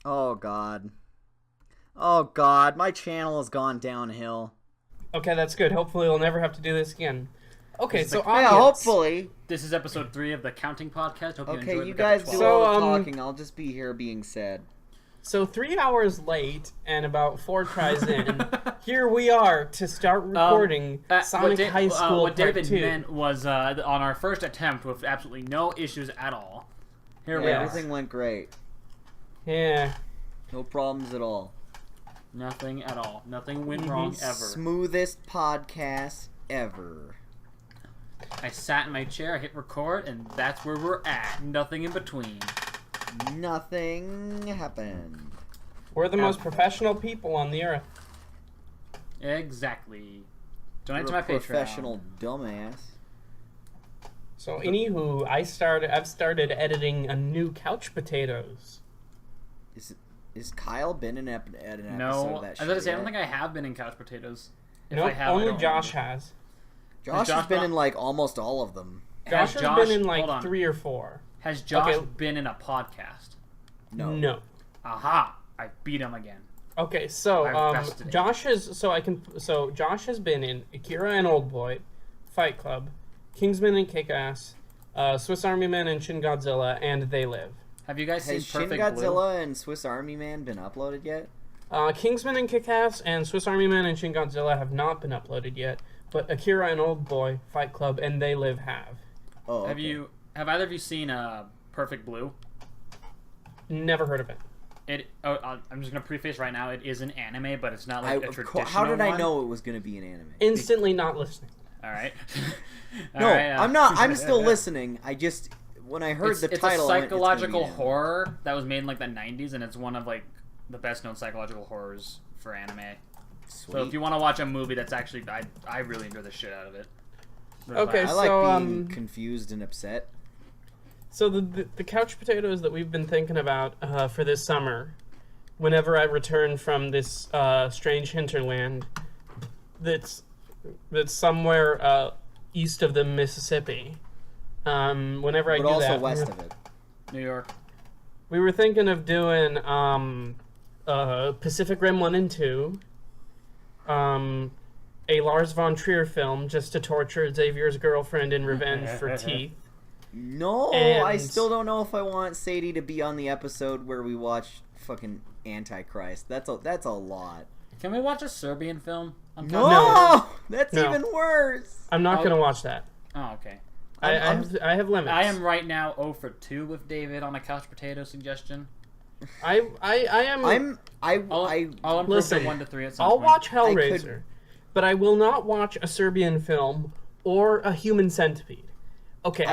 Oh, God. Oh, God. My channel has gone downhill. Okay, that's good. Hopefully we'll never have to do this again. Okay, so Yeah, hopefully. This is episode 3 of the Counting Podcast. Hope Okay, you you guys do So, all the talking. I'll just be here being sad. So 3 hours late and about 4 tries in, here we are to start recording Sonic High School What David Part 2. meant was on our first attempt with absolutely no issues at all. Here we are. Everything went great. Yeah. No problems at all. Nothing at all. Nothing went wrong ever. Smoothest podcast ever. I sat in my chair, I hit record, and that's where we're at. Nothing in between. Nothing happened. We're the most professional people on the earth. Exactly. Donate You're to my a Patreon. professional dumbass. So anywho, I've started editing a new Couch Potatoes. Is Kyle been in an episode No, of I that was shit going to say, I yet? don't think I have been in Couch Potatoes. If Nope, I have, I only don't Josh remember. has. Josh has Josh been not- in like almost all of them. Josh has been in like 3 or 4. Has Josh Okay. been in a podcast? No. Aha! I beat him again. Okay, so I've bested it. Josh has been in Akira and Oldboy, Fight Club, Kingsman and Kick-Ass, Swiss Army Man and Shin Godzilla, and They Live. Have you guys Has seen Shin Perfect Blue? Godzilla and Swiss Army Man been uploaded yet? Kingsman and Kick-Ass and Swiss Army Man and Shin Godzilla have not been uploaded yet, but Akira and Oldboy, Fight Club, and They Live have. Oh, Have either of you seen Perfect Blue? Never heard of it. I'm just gonna preface right now. It is an anime, but it's not like a traditional How did I one. know it was going to be an anime? Instantly not listening. All right. No, I'm not. I'm still listening. I just when I heard the title, it's a I went, psychological it's gonna be an anime. horror that was made in like the 90s, and it's one of like the best known psychological horrors for anime. Sweet. So if you want to watch a movie that's actually, I really enjoy the shit out of it. Okay, I like so, being confused and upset. So the couch potatoes that we've been thinking about for this summer, whenever I return from this strange hinterland that's somewhere east of the Mississippi, whenever I But do also that, west of it. New York. we were thinking of doing Pacific Rim 1 and 2, a Lars von Trier film just to torture Xavier's girlfriend in revenge for teeth. No, And- I still don't know if I want Sadie to be on the episode where we watch fucking Antichrist. That's a lot. Can we watch a Serbian film? No, that's No. even worse. I'm not gonna watch that. Oh, okay. I have limits. I am right now 0 for 2 with David on a couch potato suggestion. I am. I'll improve Listen, to 1 to 3 at some I'll point. watch Hellraiser, but I will not watch a Serbian film or a Human Centipede. Okay,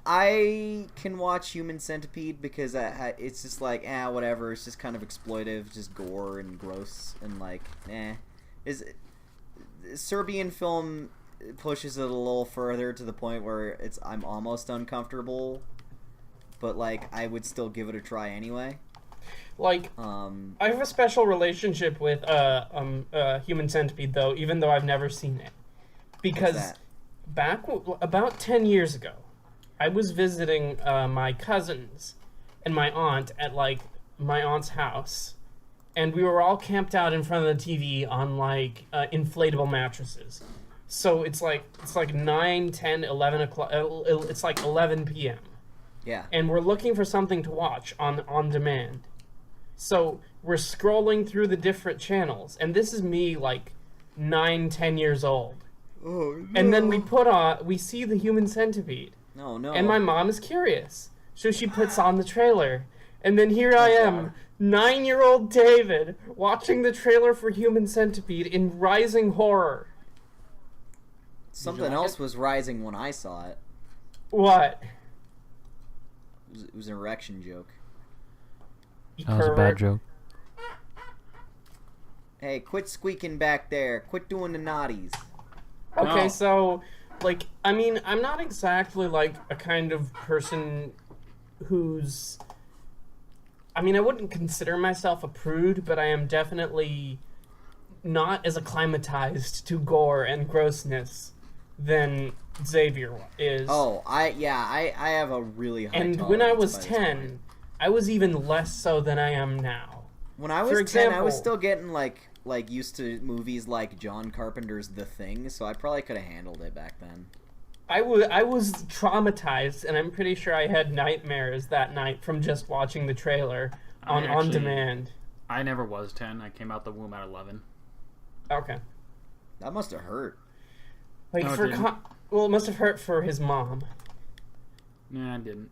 I can watch Human Centipede because it's just like whatever. It's just kind of exploitive, just gore and gross and like Serbian film pushes it a little further to the point where I'm almost uncomfortable, but like I would still give it a try anyway. like. I have a special relationship with Human Centipede, though, even though I've never seen it, because about 10 years ago, I was visiting my cousins and my aunt at like my aunt's house, and we were all camped out in front of the TV on like inflatable mattresses. So it's like 9, 10, 11 o'clock. It's like 11 p.m. Yeah. And we're looking for something to watch on demand. So we're scrolling through the different channels, and this is me like 9, 10 years old. Oh, no. And then we see the Human Centipede. No. And my mom is curious. So she puts on the trailer. And then here I am, 9-year-old David, watching the trailer for Human Centipede in rising horror. Something else was rising when I saw it. What? It was an erection joke. You That was a pervert. bad joke. Hey, quit squeaking back there. Quit doing the naughties. Okay, No. so, like, I mean, I'm not exactly, like, a kind of person who's... I mean, I wouldn't consider myself a prude, but I am definitely not as acclimatized to gore and grossness than Xavier is. Oh, I have a really high And when I tolerance was by this 10, point. I was even less so than I am now. When I was 10, I was still getting like used to movies like John Carpenter's The Thing, so I probably could have handled it back then. I was traumatized, and I'm pretty sure I had nightmares that night from just watching the trailer on demand. I never was 10. I came out the womb at 11. Okay. That must have hurt. Like well, it must have hurt for his mom. Nah, I didn't.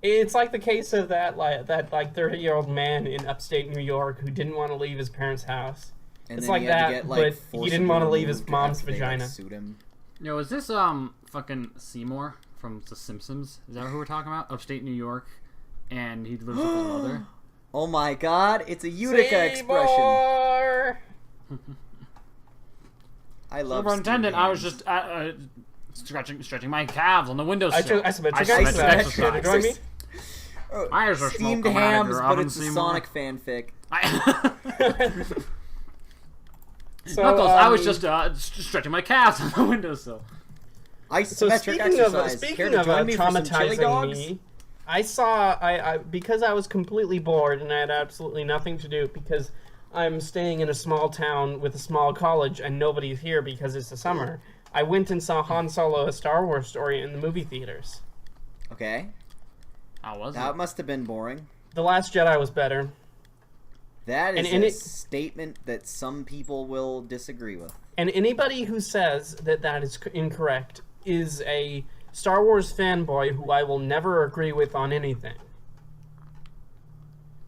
It's like the case of that 30-year-old man in upstate New York who didn't want to leave his parents' house. And it's like that, but he didn't want to leave his mom's vagina. Suit him. Yo, is this fucking Seymour from The Simpsons? Is that who we're talking about? Upstate New York, and he lives with his mother. Oh my God! It's a Utica expression. I love. Superintendent, I was just stretching my calves on the windowsill. I submit to exercise. Eyes are Steamed smoke hams, but but it's a Sonic fanfic. So, Knuckles, I was just stretching my calves on the windowsill. Isometric exercise. Speaking of traumatizing me, I because I was completely bored and I had absolutely nothing to do because I'm staying in a small town with a small college and nobody's here because it's the summer. I went and saw Han Solo: A Star Wars Story in the movie theaters. Okay. How was it? That must have been boring. The Last Jedi was better. That is a statement that some people will disagree with. And anybody who says that is incorrect is a Star Wars fanboy who I will never agree with on anything.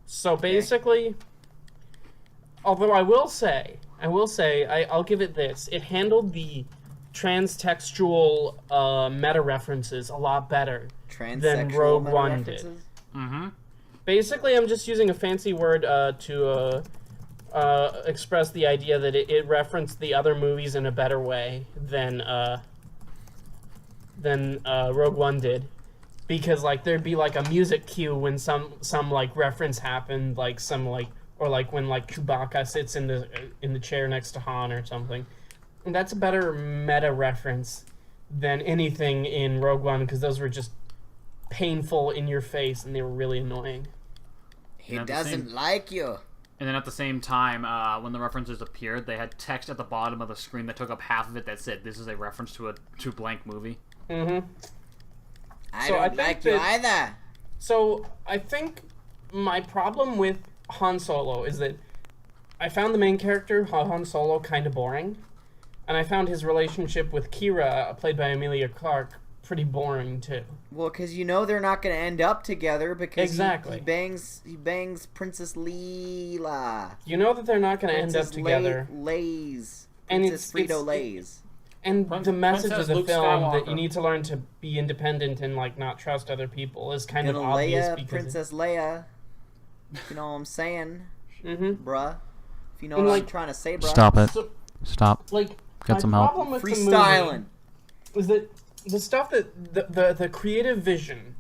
So basically, although I will say, I'll give it this. It handled the trans-textual meta references a lot better than Rogue One did. Mm-hmm. Basically, I'm just using a fancy word to express the idea that it referenced the other movies in a better way than Rogue One did, because like there'd be like a music cue when some like reference happened, like or like when like Chewbacca sits in the chair next to Han or something. And that's a better meta reference than anything in Rogue One, because those were just painful in your face and they were really annoying. He doesn't like you. And then at the same time, when the references appeared, they had text at the bottom of the screen that took up half of it that said, "This is a reference to a blank movie." Mm-hmm. I don't like you either. So I think my problem with Han Solo is that I found the main character, Han Solo, kind of boring. And I found his relationship with Kira, played by Emilia Clarke, pretty boring too. Well, because they're not going to end up together because exactly. he bangs Princess Leela. You know that they're not going to end up together. Lays. Princess Frito-Lays. And the message of the Luke film Skywalker. that you need to learn to be independent and like not trust other people is kind of obvious. Because Princess Leia. You know what I'm saying? Mm-hmm. Bruh. If you know what I'm trying to say, bruh. Stop it. Stop. Like, Get some help. With freestyling is that the stuff that the creative vision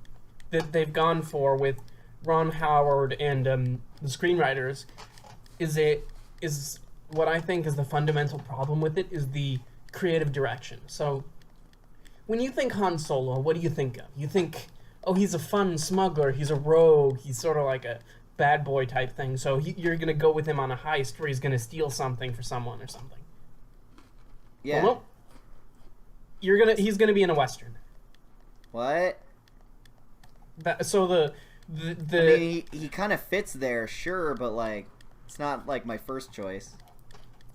that they've gone for with Ron Howard and the screenwriters is what I think is the fundamental problem with it is the creative direction. So when you think Han Solo, what do you think of? You think, oh, he's a fun smuggler, he's a rogue, he's sort of like a bad boy type thing. So you're gonna go with him on a heist where he's gonna steal something for someone or something. Yeah. Well, no. He's gonna be in a Western. What? So the I mean, he kind of fits there, sure, but like it's not like my first choice.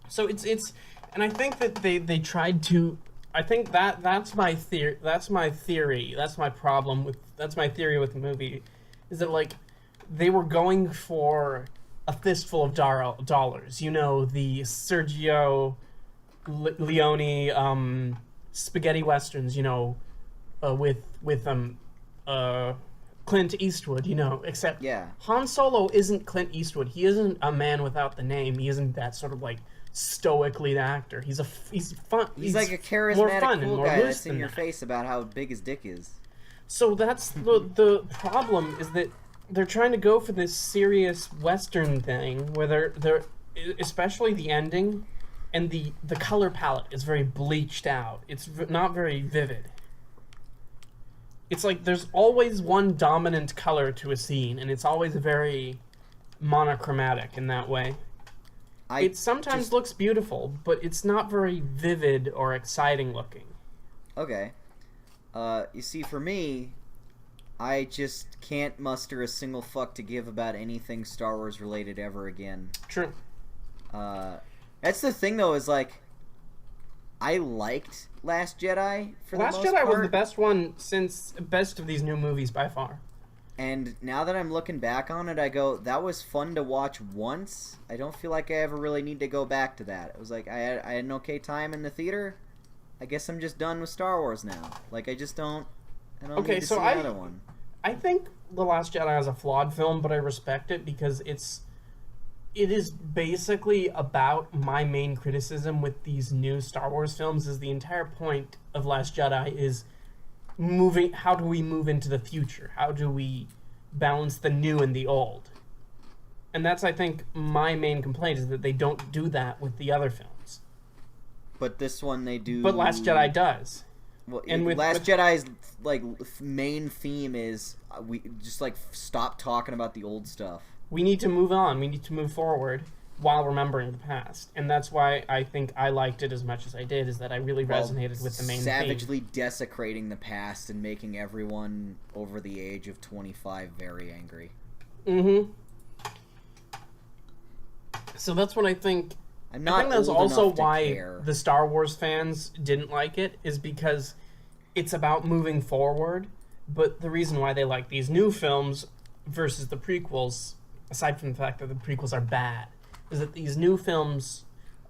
So it's and I think that they tried to. I think that's my theory. That's my theory. That's my problem with. That's my theory with the movie, is that like they were going for a fistful of dollars. You know, the Sergio Leone spaghetti westerns. You know, with Clint Eastwood. You know, except Han Solo isn't Clint Eastwood. He isn't a man without the name. He isn't that sort of like stoic lead actor. He's fun. He's like a charismatic cool guy that's in your face about how big his dick is. So that's the problem, is that they're trying to go for this serious Western thing where they're especially the ending and the color palette is very bleached out. It's not very vivid. it's like there's always one dominant color to a scene, and it's always very monochromatic in that way. It sometimes looks beautiful, but it's not very vivid or exciting looking. Okay. You see, for me, I just can't muster a single fuck to give about anything Star Wars related ever again. True. That's the thing, though, is like, I liked Last Jedi for the most part. Last Jedi was the best one since best of these new movies by far. And now that I'm looking back on it, I go, that was fun to watch once. I don't feel like I ever really need to go back to that. It was like, I had an okay time in the theater. I guess I'm just done with Star Wars now. Like, I don't need to see another one. I think The Last Jedi is a flawed film, but I respect it because it is basically about my main criticism with these new Star Wars films is the entire point of Last Jedi is how do we move into the future? How do we balance the new and the old? And that's, I think, my main complaint is that they don't do that with the other films. But this one they do. But Last Jedi does. Well, and Last Jedi's like main theme is we just like stop talking about the old stuff. We need to move on. We need to move forward while remembering the past. And that's why I think I liked it as much as I did, is that I really resonated with the main savagely theme. desecrating the past and making everyone over the age of 25 very angry. Mm-hmm. So that's what I think. I think that's also why the Star Wars fans didn't like it, is because it's about moving forward. But the reason why they like these new films versus the prequels, aside from the fact that the prequels are bad, is that these new films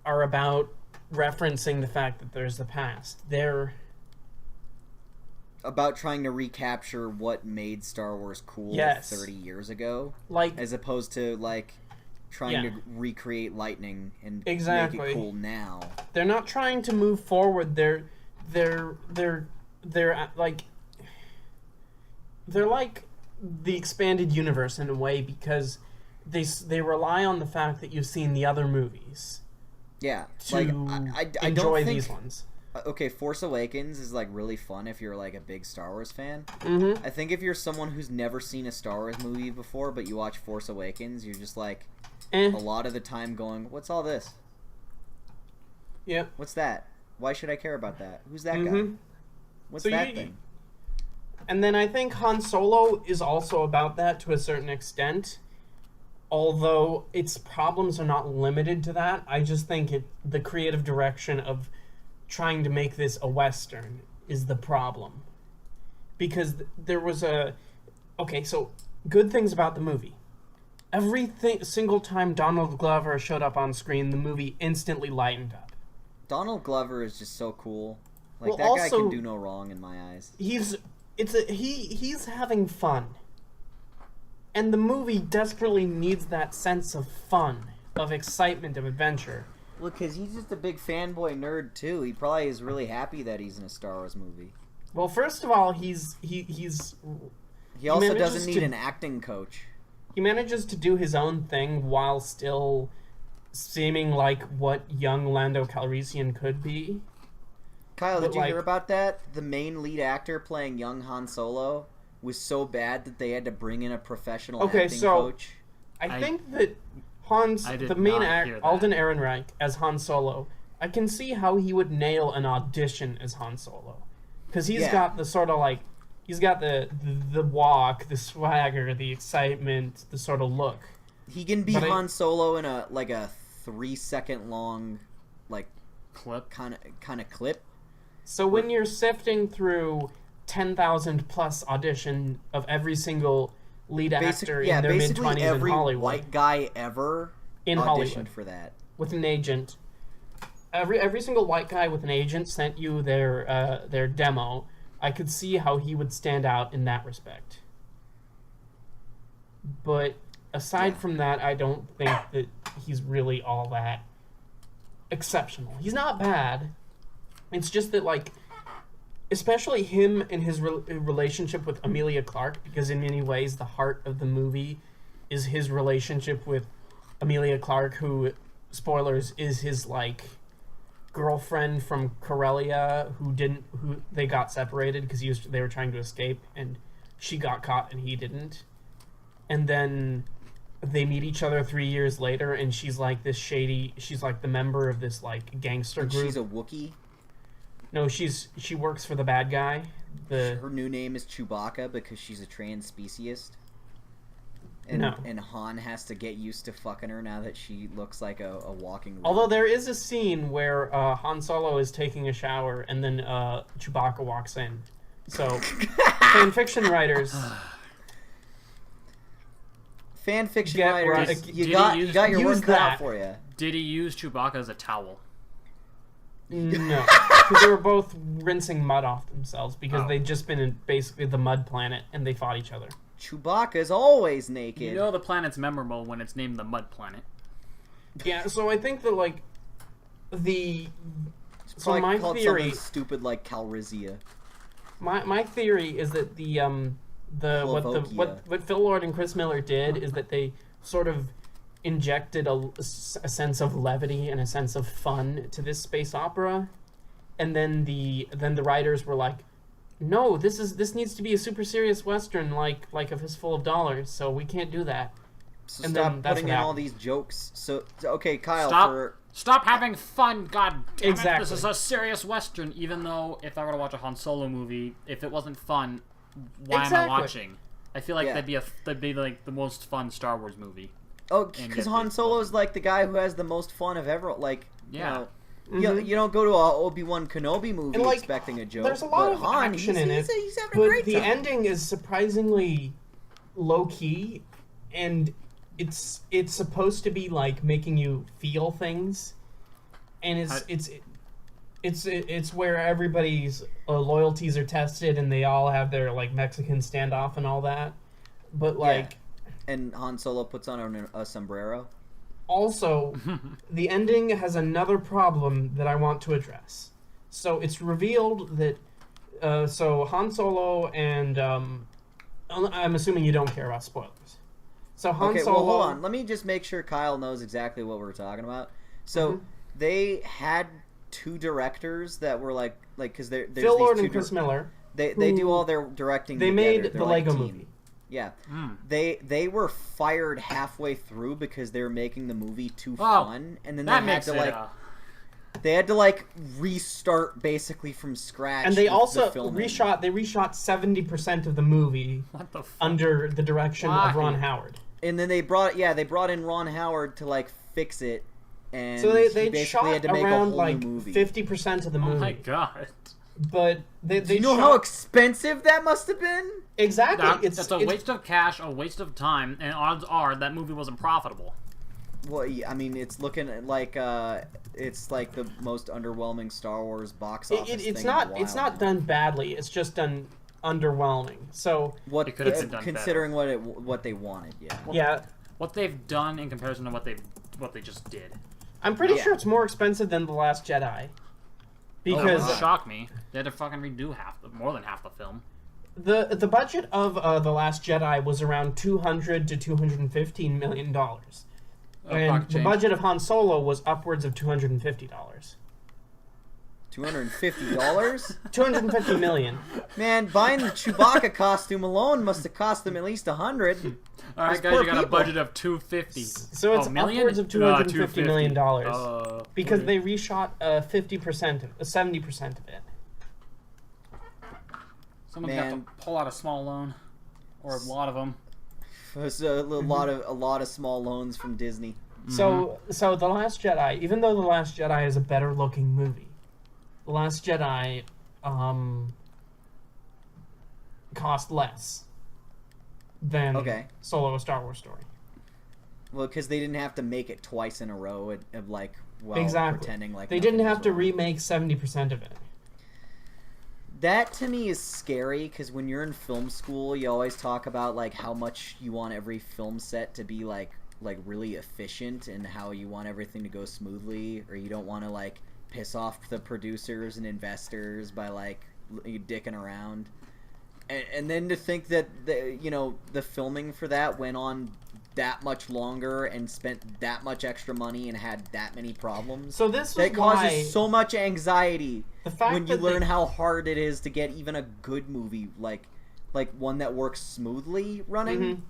are about referencing the fact that there's the past. They're about trying to recapture what made Star Wars cool 30 years ago, as opposed to like trying to recreate lightning and make it cool now. They're not trying to move forward. They're like the expanded universe in a way, because they rely on the fact that you've seen the other movies. Yeah, to I enjoy don't think, these ones. Okay, Force Awakens is like really fun if you're like a big Star Wars fan. Mm-hmm. I think if you're someone who's never seen a Star Wars movie before, but you watch Force Awakens, you're just like a lot of the time going, "What's all this? Yeah, what's that? Why should I care about that? Who's that guy? What's that thing?" And then I think Han Solo is also about that to a certain extent. Although its problems are not limited to that, I just think the creative direction of trying to make this a Western is the problem. Because there was so good things about the movie. Every single time Donald Glover showed up on screen, the movie instantly lightened up. Donald Glover is just so cool. Like, that guy can do no wrong in my eyes. He's having fun. And the movie desperately needs that sense of fun, of excitement, of adventure. Well, because he's just a big fanboy nerd, too. He probably is really happy that he's in a Star Wars movie. Well, first of all, he also doesn't need an acting coach. He manages to do his own thing while still seeming like what young Lando Calrissian could be. Kyle, did you hear about that? The main lead actor playing young Han Solo was so bad that they had to bring in a professional acting coach. I think that the main actor, Alden Ehrenreich, as Han Solo, I can see how he would nail an audition as Han Solo. Because he's got the sort of like, he's got the walk, the swagger, the excitement, the sort of look. He can be Han Solo in a 3-second long clip, kind of clip. So when you're sifting through 10,000 plus audition of every single lead actor in their mid-20s in Hollywood, every white guy ever in auditioned Hollywood for that with an agent. Every single white guy with an agent sent you their demo. I could see how he would stand out in that respect. But aside from that, I don't think that he's really all that exceptional. He's not bad. It's just that, especially him and his relationship with Emilia Clarke, because in many ways the heart of the movie is his relationship with Emilia Clarke, who, spoilers, is his, girlfriend from Corellia who they got separated because they were trying to escape, and she got caught and he didn't. And then they meet each other 3 years later, and she's like this shady. She's like the member of this like gangster group. She's a Wookiee. No, she works for the bad guy. Her new name is Chewbacca because she's a trans speciest. And Han has to get used to fucking her now that she looks like a walking robot. Although there is a scene where Han Solo is taking a shower and then Chewbacca walks in. So, fanfiction writers... Fanfiction writers, you got your work cut out for you. Did he use Chewbacca as a towel? No. Because they were both rinsing mud off themselves because they'd just been in basically the mud planet and they fought each other. Chewbacca's always naked. You know the planet's memorable when it's named the Mud Planet. Yeah, so I think that, like, It's my theory... something stupid like Calrissian. My theory is that what Phil Lord and Chris Miller did is that they sort of injected a sense of levity and a sense of fun to this space opera, and then the writers were like, no, this needs to be a super serious Western, like A Fistful of Dollars, so we can't do that. So and stop putting in all these jokes. So okay, Kyle. Stop having fun. God damn exactly. it! This is a serious Western. Even though if I were to watch a Han Solo movie, if it wasn't fun, why am I watching? I feel like that'd be like the most fun Star Wars movie. Oh, because Han Solo's like the guy who has the most fun of ever. Like, yeah. You don't go to a Obi-Wan Kenobi movie and, like, expecting a joke. There's a lot of action in it, he's having a great time. The ending is surprisingly low key, and it's supposed to be like making you feel things, and it's where everybody's loyalties are tested, and they all have their like Mexican standoff and all that. But like, and Han Solo puts on a sombrero. Also, the ending has another problem that I want to address. So it's revealed that so Han Solo and I'm assuming you don't care about spoilers. So Han Solo. Well, hold on. Let me just make sure Kyle knows exactly what we're talking about. So they had two directors that were like because there's Phil Lord and Chris Miller. They do all their directing. They made the Lego movie. Yeah, they were fired halfway through because they were making the movie too fun, and then they had to restart basically from scratch. And they also reshot 70% of the movie under the direction of Ron Howard. And then they brought in Ron Howard to fix it, and so they shot had to make around a whole new movie. 50% of the movie. Oh my god. But do you know how expensive that must have been? Exactly. It's a waste of cash, a waste of time, and odds are that movie wasn't profitable. Well, I mean, it's looking like it's like the most underwhelming Star Wars box office thing in a while. It's not done badly. It's just done underwhelming. So considering what they wanted, what they've done in comparison to what they just did. I'm pretty sure it's more expensive than The Last Jedi. Because it shocked me. They had to fucking redo more than half the film. The budget of The Last Jedi was around $200 to $215 million. And the budget of Han Solo was upwards of $250. $250? $250 million. Man, buying the Chewbacca costume alone must have cost them at least $100. All right, guys, you got a budget of $250. So it's upwards of $250 million because they reshot 70% of it. Someone's got to pull out a small loan, or a lot of them. It's a lot of small loans from Disney. So The Last Jedi, even though The Last Jedi is a better looking movie, The Last Jedi cost less than Solo: A Star Wars Story. Well, because they didn't have to make it twice in a row pretending like they didn't have to remake 70% of it. That to me is scary because when you're in film school, you always talk about how much you want every film set to be like really efficient and how you want everything to go smoothly, or you don't want to piss off the producers and investors by you dicking around. And then to think that the filming for that went on that much longer and spent that much extra money and had that many problems. So this that was causes so much anxiety the fact when you learn how hard it is to get even a good movie like one that works smoothly running. Mm-hmm.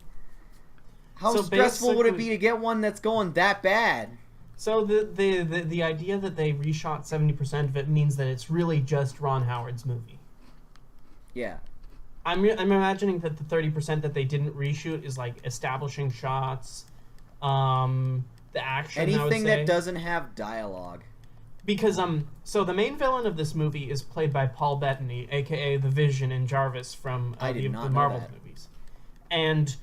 How stressful would it be to get one that's going that bad? So the idea that they reshot 70% of it means that it's really just Ron Howard's movie. Yeah. I'm imagining that the 30% that they didn't reshoot is like establishing shots, the action. Anything that doesn't have dialogue. Because so the main villain of this movie is played by Paul Bettany, aka the Vision and Jarvis from the Marvel movies, and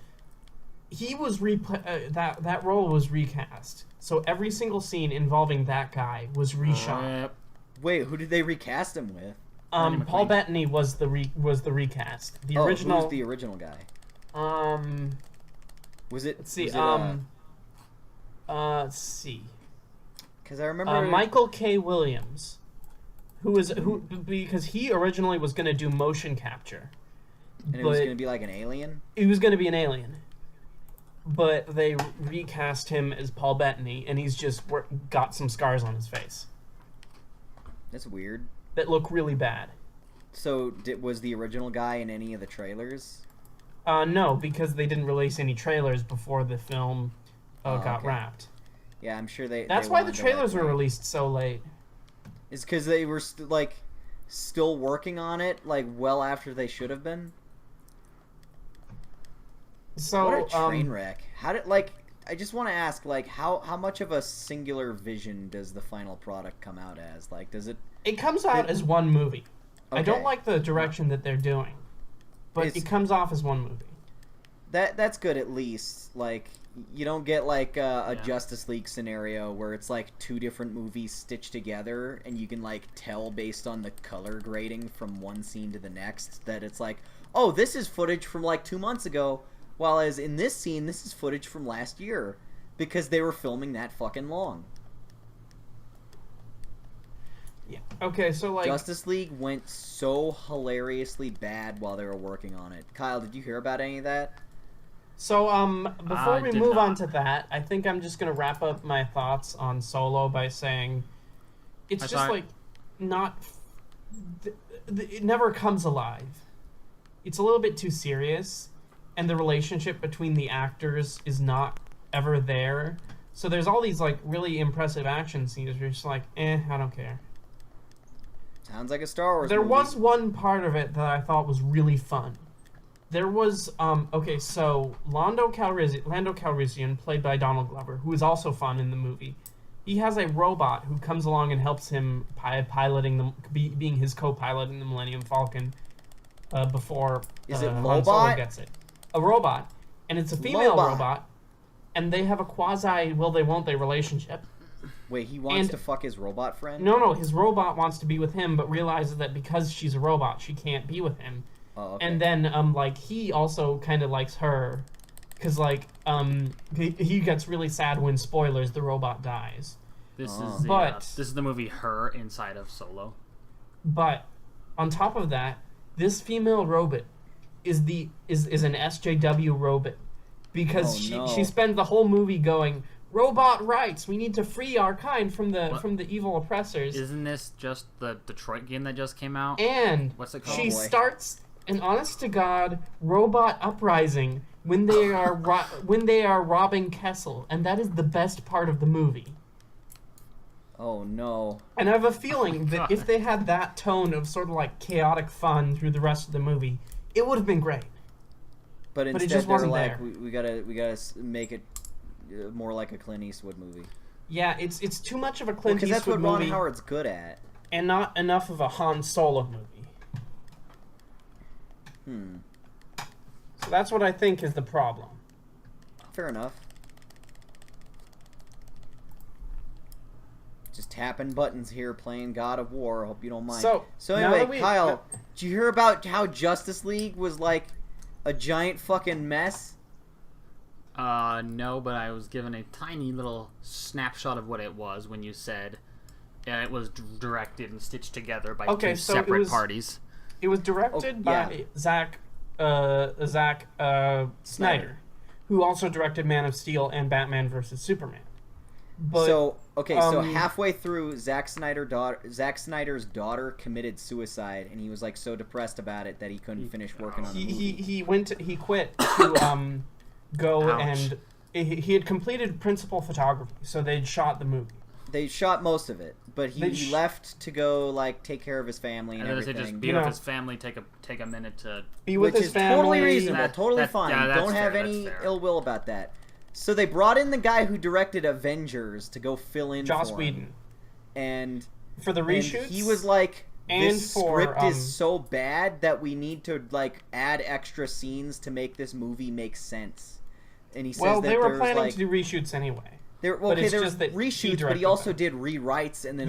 he was that role was recast. So every single scene involving that guy was reshot. Wait, who did they recast him with? Paul Bettany was the recast. The original. Who's the original guy? Was it? Let's see. Let's see. Because I remember Michael K. Williams, who because he originally was going to do motion capture, and it was going to be like an alien. He was going to be an alien, but they recast him as Paul Bettany, and he's just got some scars on his face. That's weird. That look really bad. So, was the original guy in any of the trailers? No, because they didn't release any trailers before the film got wrapped. Yeah, I'm sure they. That's why the trailers were released so late. It's because they were still working on it, well after they should have been. So what a train wreck! How did I just want to ask, how much of a singular vision does the final product come out as? Does it? It comes out as one movie. Okay. I don't like the direction that they're doing, but it comes off as one movie. That's good at least. You don't get a Justice League scenario where it's two different movies stitched together, and you can tell based on the color grading from one scene to the next that it's oh, this is footage from 2 months ago. While as in this scene, this is footage from last year, because they were filming that fucking long. Yeah. Okay, so Justice League went so hilariously bad while they were working on it. Kyle, did you hear about any of that? So before we move on to that, I think I'm just gonna wrap up my thoughts on Solo by saying it's it never comes alive. It's a little bit too serious. And the relationship between the actors is not ever there. So there's all these really impressive action scenes where you're just I don't care. Sounds like a Star Wars movie. There was one part of it that I thought was really fun. There was so Lando Calrissian, played by Donald Glover, who is also fun in the movie. He has a robot who comes along and helps him being his co-pilot in the Millennium Falcon before Han Solo gets it. A robot, and it's a female robot, and they have a quasi will they won't they relationship. Wait, he wants to fuck his robot friend? No, his robot wants to be with him, but realizes that because she's a robot, she can't be with him. Oh, okay. And then he also kind of likes her, because he gets really sad when, spoilers, the robot dies. This is the movie Her inside of Solo. But on top of that, this female robot is an SJW robot, because she spends the whole movie going, robot rights, we need to free our kind from the evil oppressors. Isn't this just the Detroit game that just came out? And what's it called? She starts an honest to God robot uprising when they are robbing Kessel, and that is the best part of the movie. Oh no. And I have a feeling that if they had that tone of sort of chaotic fun through the rest of the movie, it would have been great. But instead, it just wasn't there. We gotta make it more like a Clint Eastwood movie. Yeah, it's too much of a Clint Eastwood movie. Because that's what Ron Howard's good at. And not enough of a Han Solo movie. So that's what I think is the problem. Fair enough. Just tapping buttons here, playing God of War. Hope you don't mind. So anyway, Kyle, did you hear about how Justice League was a giant fucking mess? No, but I was given a tiny little snapshot of what it was when you said it was directed and stitched together by two separate parties. It was directed by Zach Zack Snyder, who also directed Man of Steel and Batman vs Superman. But, so halfway through, Zack Snyder's daughter committed suicide, and he was like so depressed about it that he couldn't finish working on the movie. He quit to go Ouch. and he had completed principal photography, so they'd shot the movie. They shot most of it, but he left to go like take care of his family and everything. Just be with his family. Take a minute to be with his family. Totally reasonable, totally fine. Yeah, Don't have any ill will about that. So they brought in the guy who directed Avengers to go fill in Joss for him. Whedon. And for the reshoots, he was like, this script is is so bad that we need to like add extra scenes to make this movie make sense. And he says that they were planning like, to do reshoots anyway. There were reshoots, but he also did rewrites, and then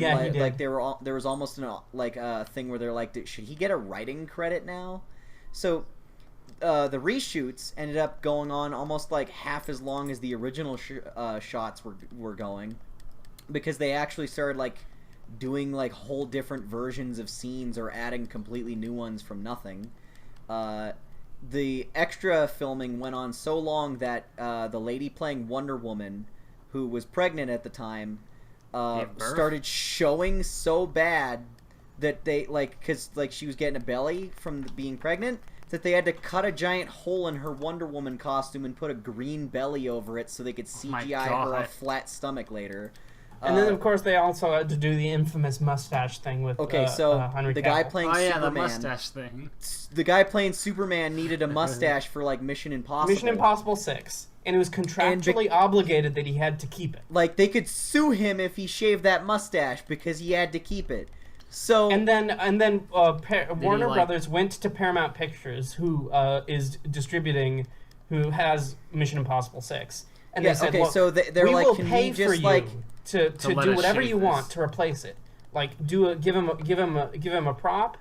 there was almost a thing where they're like, should he get a writing credit now? So the reshoots ended up going on almost like half as long as the original shots were going, because they actually started like doing like whole different versions of scenes or adding completely new ones from nothing. The extra filming went on so long that the lady playing Wonder Woman, who was pregnant at the time, started showing so bad that they because she was getting a belly from being pregnant, that they had to cut a giant hole in her Wonder Woman costume and put a green belly over it so they could CGI her a flat stomach later. And then, of course, they also had to do the infamous mustache thing with Henry the guy Cavill. playing Superman. The mustache thing. The guy playing Superman needed a mustache for like Mission Impossible. Mission Impossible 6. And it was contractually obligated that he had to keep it. Like, they could sue him if he shaved that mustache because he had to keep it. So and then Warner Brothers went to Paramount Pictures, who is distributing, who has Mission Impossible 6, and they said, "Look, so they're we like, will can pay we just for you to to do whatever you want to replace it. Like, give him a prop,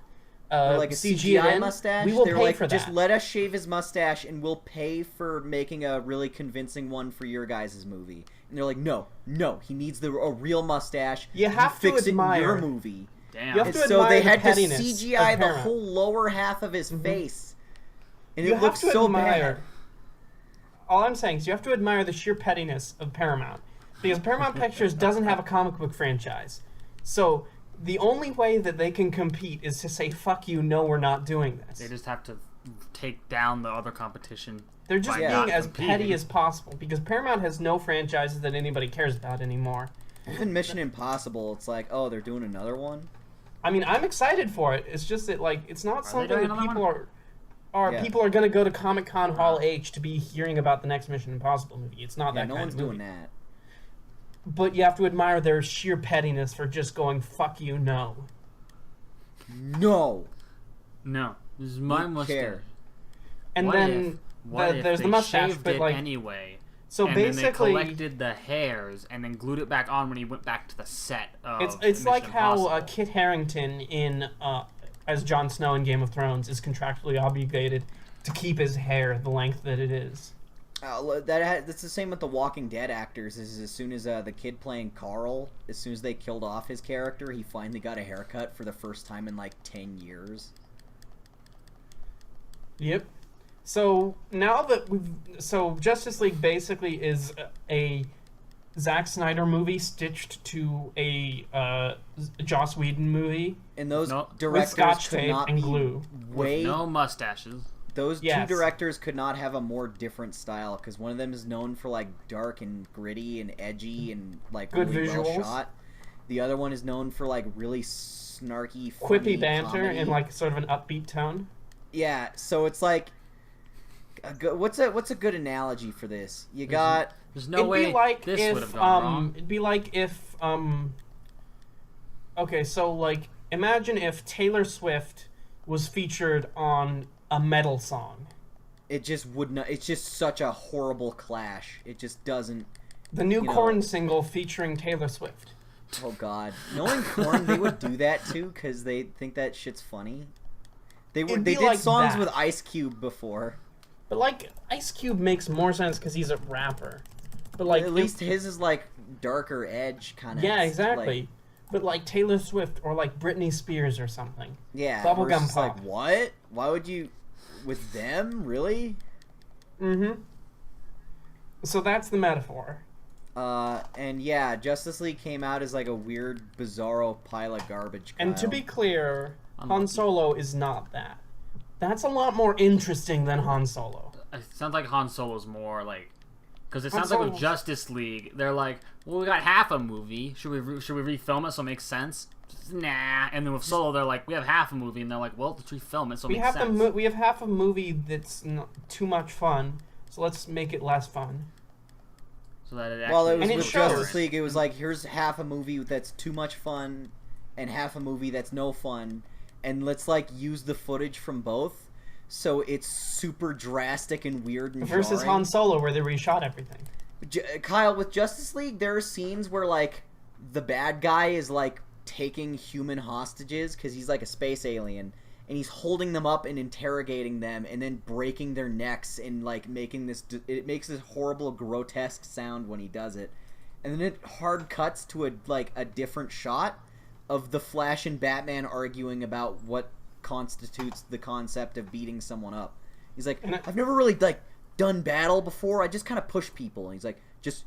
or like a CGI mustache. We will They're pay like, for that. just let us shave his mustache, and we'll pay for making a really convincing one for your guys' movie." And they're like, "No, he needs a real mustache. You have to fix admire it in your movie." Damn. You have to So they admire had the to pettiness CGI of the Paramount. whole lower half of his face, and You it looks have to so admire. bad. All I'm saying is you have to admire the sheer pettiness of Paramount, because Paramount Pictures doesn't have a comic book franchise. So the only way that they can compete is to say, "Fuck you, no, we're not doing this." They just have to take down the other competition. They're just by being not as competing. petty as possible, because Paramount has no franchises that anybody cares about anymore. Even Mission Impossible, it's like, oh, they're doing another one. I mean, I'm excited for it. It's just that, like, it's not they something doing that another people one? people are going to go to Comic-Con Hall H to be hearing about the next Mission Impossible movie. It's not that no kind one's of movie. doing that. But you have to admire their sheer pettiness for just going, "Fuck you, no." No. No, this is my Who mustache. cares? And What then if there's they the mustache, shaved but it like, anyway? so and basically, then they collected the hairs and then glued it back on when he went back to the set of it's Mission like how Impossible. Kit Harington in as Jon Snow in Game of Thrones is contractually obligated to keep his hair the length that it is. That's the same with the Walking Dead actors. Is as soon as the kid playing Carl, as soon as they killed off his character, he finally got a haircut for the first time in like 10 years. Yep. So now that Justice League basically is a Zack Snyder movie stitched to a Joss Whedon movie And those Nope. directors with Scotch could tape not and be glue. way. With no mustaches. Those Yes. two directors could not have a more different style, because one of them is known for like dark and gritty and edgy and like Good really well visuals. shot. The other one is known for like really snarky, funny Quippy banter comedy. in like sort of an upbeat tone. Yeah, so it's like, what's a good analogy for this? You got There's no way this would have gone wrong. It'd be like if okay, so like imagine if Taylor Swift was featured on a metal song. it just would not. It's just such a horrible clash. It just doesn't. The new You know. Korn single featuring Taylor Swift. Oh God, knowing Korn, they would do that too because they think that shit's funny. They It'd they be did like songs that. with Ice Cube before. But like Ice Cube makes more sense because he's a rapper. But like At least his is like darker edge kind of. yeah, exactly. But like Taylor Swift or like Britney Spears or something. Yeah, Bubblegum versus, pop. like what? Why would you? with them, really? Mm-hmm. So that's the metaphor. And yeah, Justice League came out as like a weird, bizarro pile of garbage. Kyle. And to be clear, Han Solo is not that. That's a lot more interesting than Han Solo. It sounds like Han Solo's more like, because it sounds like with Justice League, they're like, well, we got half a movie. Should we refilm it so it makes sense? Nah. And then with Solo, they're like, we have half a movie, and they're like, well, let's refilm it so it makes sense. We have half a movie that's not too much fun, so let's make it less fun. So that it actually well, it was with Justice League. It was like, here's half a movie that's too much fun, and half a movie that's no fun, and let's like use the footage from both, so it's super drastic and weird and versus jarring. Han Solo, where they reshot everything. Kyle, with Justice League, there are scenes where like the bad guy is like taking human hostages because he's like a space alien. And he's holding them up and interrogating them, and then breaking their necks and like making this. It makes this horrible, grotesque sound when he does it, and then it hard cuts to a different shot of the Flash and Batman arguing about what constitutes the concept of beating someone up. He's like, I've never really like done battle before. I just kind of push people. And he's like, just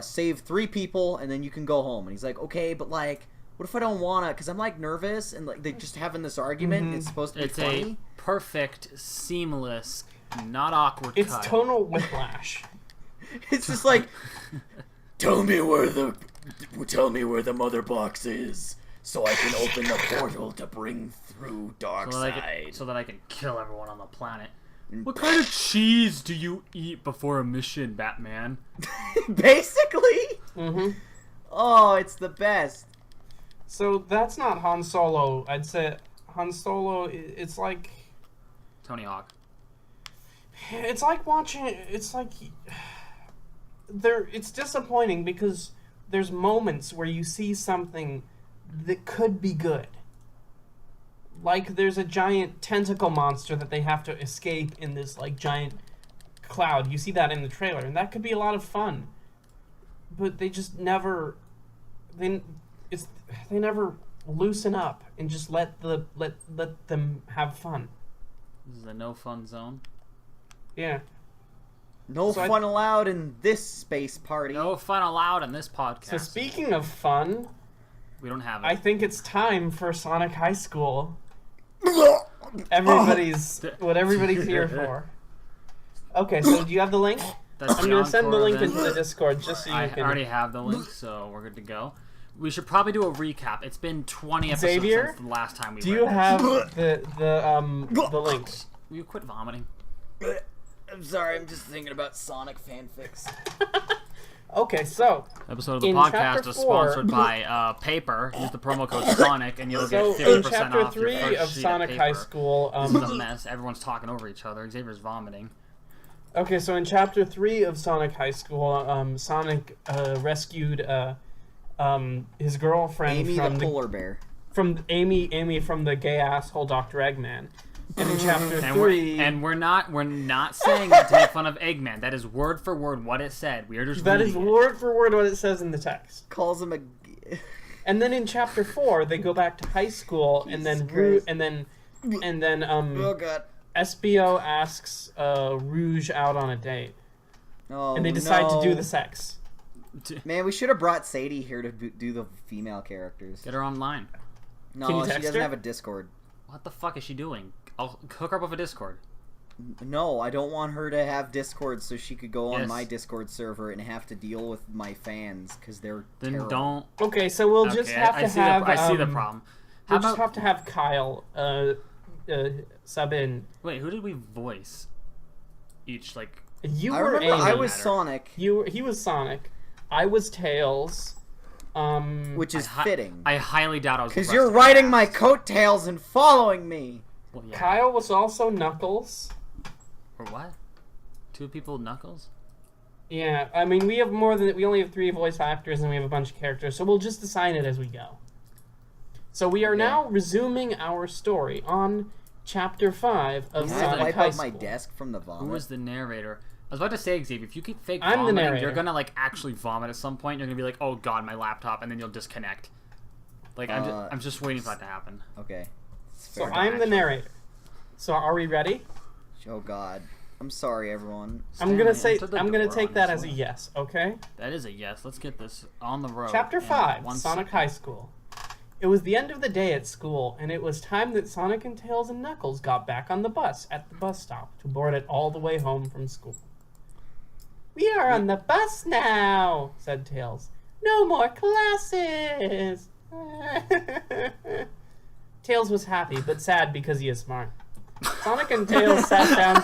save 3 people, and then you can go home. And he's like, okay, but like. What if I don't wanna? Because I'm like nervous, and like they're just having this argument. Mm-hmm. It's supposed to be funny. It's a perfect, seamless, not awkward. It's cut. Tonal whiplash. It's just like, tell me where the mother box is, so I can open the portal to bring through Darkseid. So that I can kill everyone on the planet. What kind of cheese do you eat before a mission, Batman? Basically. Mm-hmm. Oh, it's the best. So that's not Han Solo. I'd say Han Solo, it's like... Tony Hawk. It's like watching... It's like... It's disappointing because there's moments where you see something that could be good. Like there's a giant tentacle monster that they have to escape in this like giant cloud. You see that in the trailer, and that could be a lot of fun. But they just never... They never loosen up and just let them have fun. This is a no fun zone. Yeah. No fun allowed in this space party. No fun allowed in this podcast. So speaking of fun, we don't have it. I think it's time for Sonic High School. Everybody's what everybody's here for. Okay, so do you have the link? I'm gonna send the link into the Discord just so you can. I already have the link, so we're good to go. We should probably do a recap. It's been 20 episodes Xavier, since the last time we. Do you have the link? Will you quit vomiting? I'm sorry. I'm just thinking about Sonic fanfics. Okay, so episode of the podcast is sponsored by Paper. Use the promo code Sonic, and you'll get 50% off. In Chapter 3 of Sonic High School, this is a mess. Everyone's talking over each other. Xavier's vomiting. Okay, so in Chapter 3 of Sonic High School, Sonic rescued his girlfriend Amy from the polar bear. From Amy from the gay asshole Dr. Eggman. And in Chapter 3, we're not saying that to make fun of Eggman. That is word for word what it said. We are just that is word for word what it says in the text. Calls him a. And then in Chapter 4, they go back to high school, and then oh god. SBO asks Rouge out on a date, and they decide to do the sex. Man, we should have brought Sadie here to do the female characters. Get her online. No, she doesn't have a Discord. What the fuck is she doing? I'll hook her up with a Discord. No, I don't want her to have Discord so she could go on my Discord server and have to deal with my fans because they're terrible. Don't. Okay, so we'll just have to have. I see the problem. We'll just have to have Kyle sub in. Wait, who did we voice? Each like. You I were remember Amy. I was Sonic. He was Sonic. I was Tails. Which is fitting. I highly doubt I was. Because you're riding my coattails and following me. Well, yeah. Kyle was also Knuckles. Or what? 2 people Knuckles? Yeah, I mean we only have 3 voice actors and we have a bunch of characters, so we'll just assign it as we go. So we are now resuming our story on Chapter 5 of Sonic High School. My desk from the vomit. Who was the narrator? I was about to say, Xavier, if you keep fake I'm vomiting, you're gonna like actually vomit at some point. You're gonna be like, "Oh God, my laptop," and then you'll disconnect. Like I'm just waiting for that to happen. Okay. So I'm the narrator. So are we ready? Oh God. I'm sorry, everyone. I'm gonna take that as a yes. Okay. That is a yes. Let's get this on the road. Chapter 5, Sonic High School. It was the end of the day at school, and it was time that Sonic and Tails and Knuckles got back on the bus at the bus stop to board it all the way home from school. "We are on the bus now," said Tails. "No more classes." Tails was happy, but sad because he is smart. Sonic and Tails sat down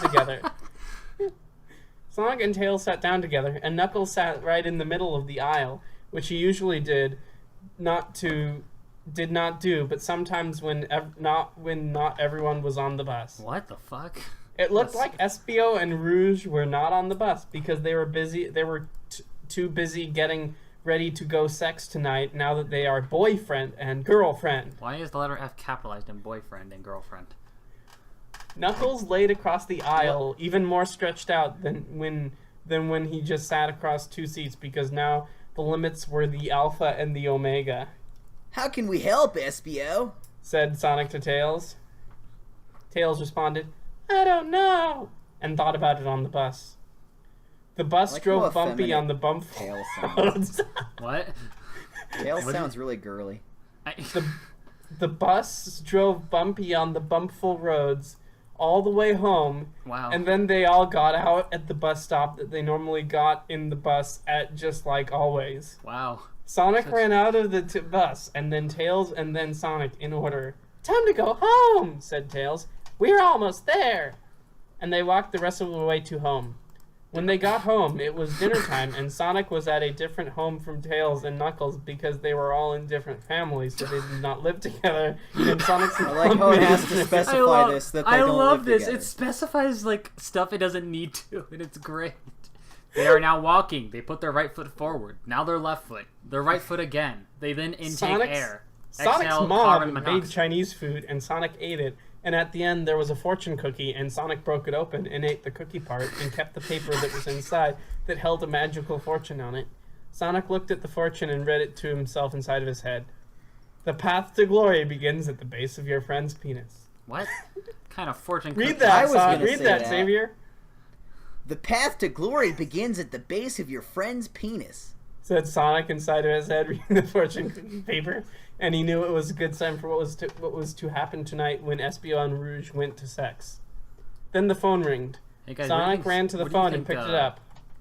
together. And Knuckles sat right in the middle of the aisle, which he usually did not do, but sometimes when not everyone was on the bus. What the fuck? It looked like Espio and Rouge were not on the bus because they were busy. They were too busy getting ready to go sex tonight. Now that they are boyfriend and girlfriend. Why is the letter F capitalized in boyfriend and girlfriend? Knuckles laid across the aisle, even more stretched out than when he just sat across two seats, because now the limits were the Alpha and the Omega. "How can we help, Espio?" said Sonic to Tails. Tails responded, "I don't know," and thought about it on the bus. The bus drove bumpy on the bump roads. What? Tails sounds really girly. The bus drove bumpy on the bumpful roads all the way home. Wow. And then they all got out at the bus stop that they normally got in the bus at, just like always. Wow. Sonic ran out of the bus, and then Tails, and then Sonic in order. "Time to go home," said Tails. "We're almost there." And they walked the rest of the way to home. When they got home, it was dinner time, and Sonic was at a different home from Tails and Knuckles because they were all in different families, so they did not live together. And Sonic's I like how it has to specify this, that they don't live together. I love this. It specifies, like, stuff it doesn't need to, and it's great. They are now walking. They put their right foot forward. Now their left foot. Their right foot again. They then intake air. Sonic's mom made Chinese food, and Sonic ate it. And at the end, there was a fortune cookie, and Sonic broke it open and ate the cookie part and kept the paper that was inside that held a magical fortune on it. Sonic looked at the fortune and read it to himself inside of his head. "The path to glory begins at the base of your friend's penis." What kind of fortune cookie? Read that, Read that, Xavier. "The path to glory begins at the base of your friend's penis," said Sonic inside of his head, reading the fortune cookie paper. And he knew it was a good sign for what was to happen tonight when Espio and Rouge went to sex. Then the phone ringed. Hey guys, Sonic ran to the phone and picked it up.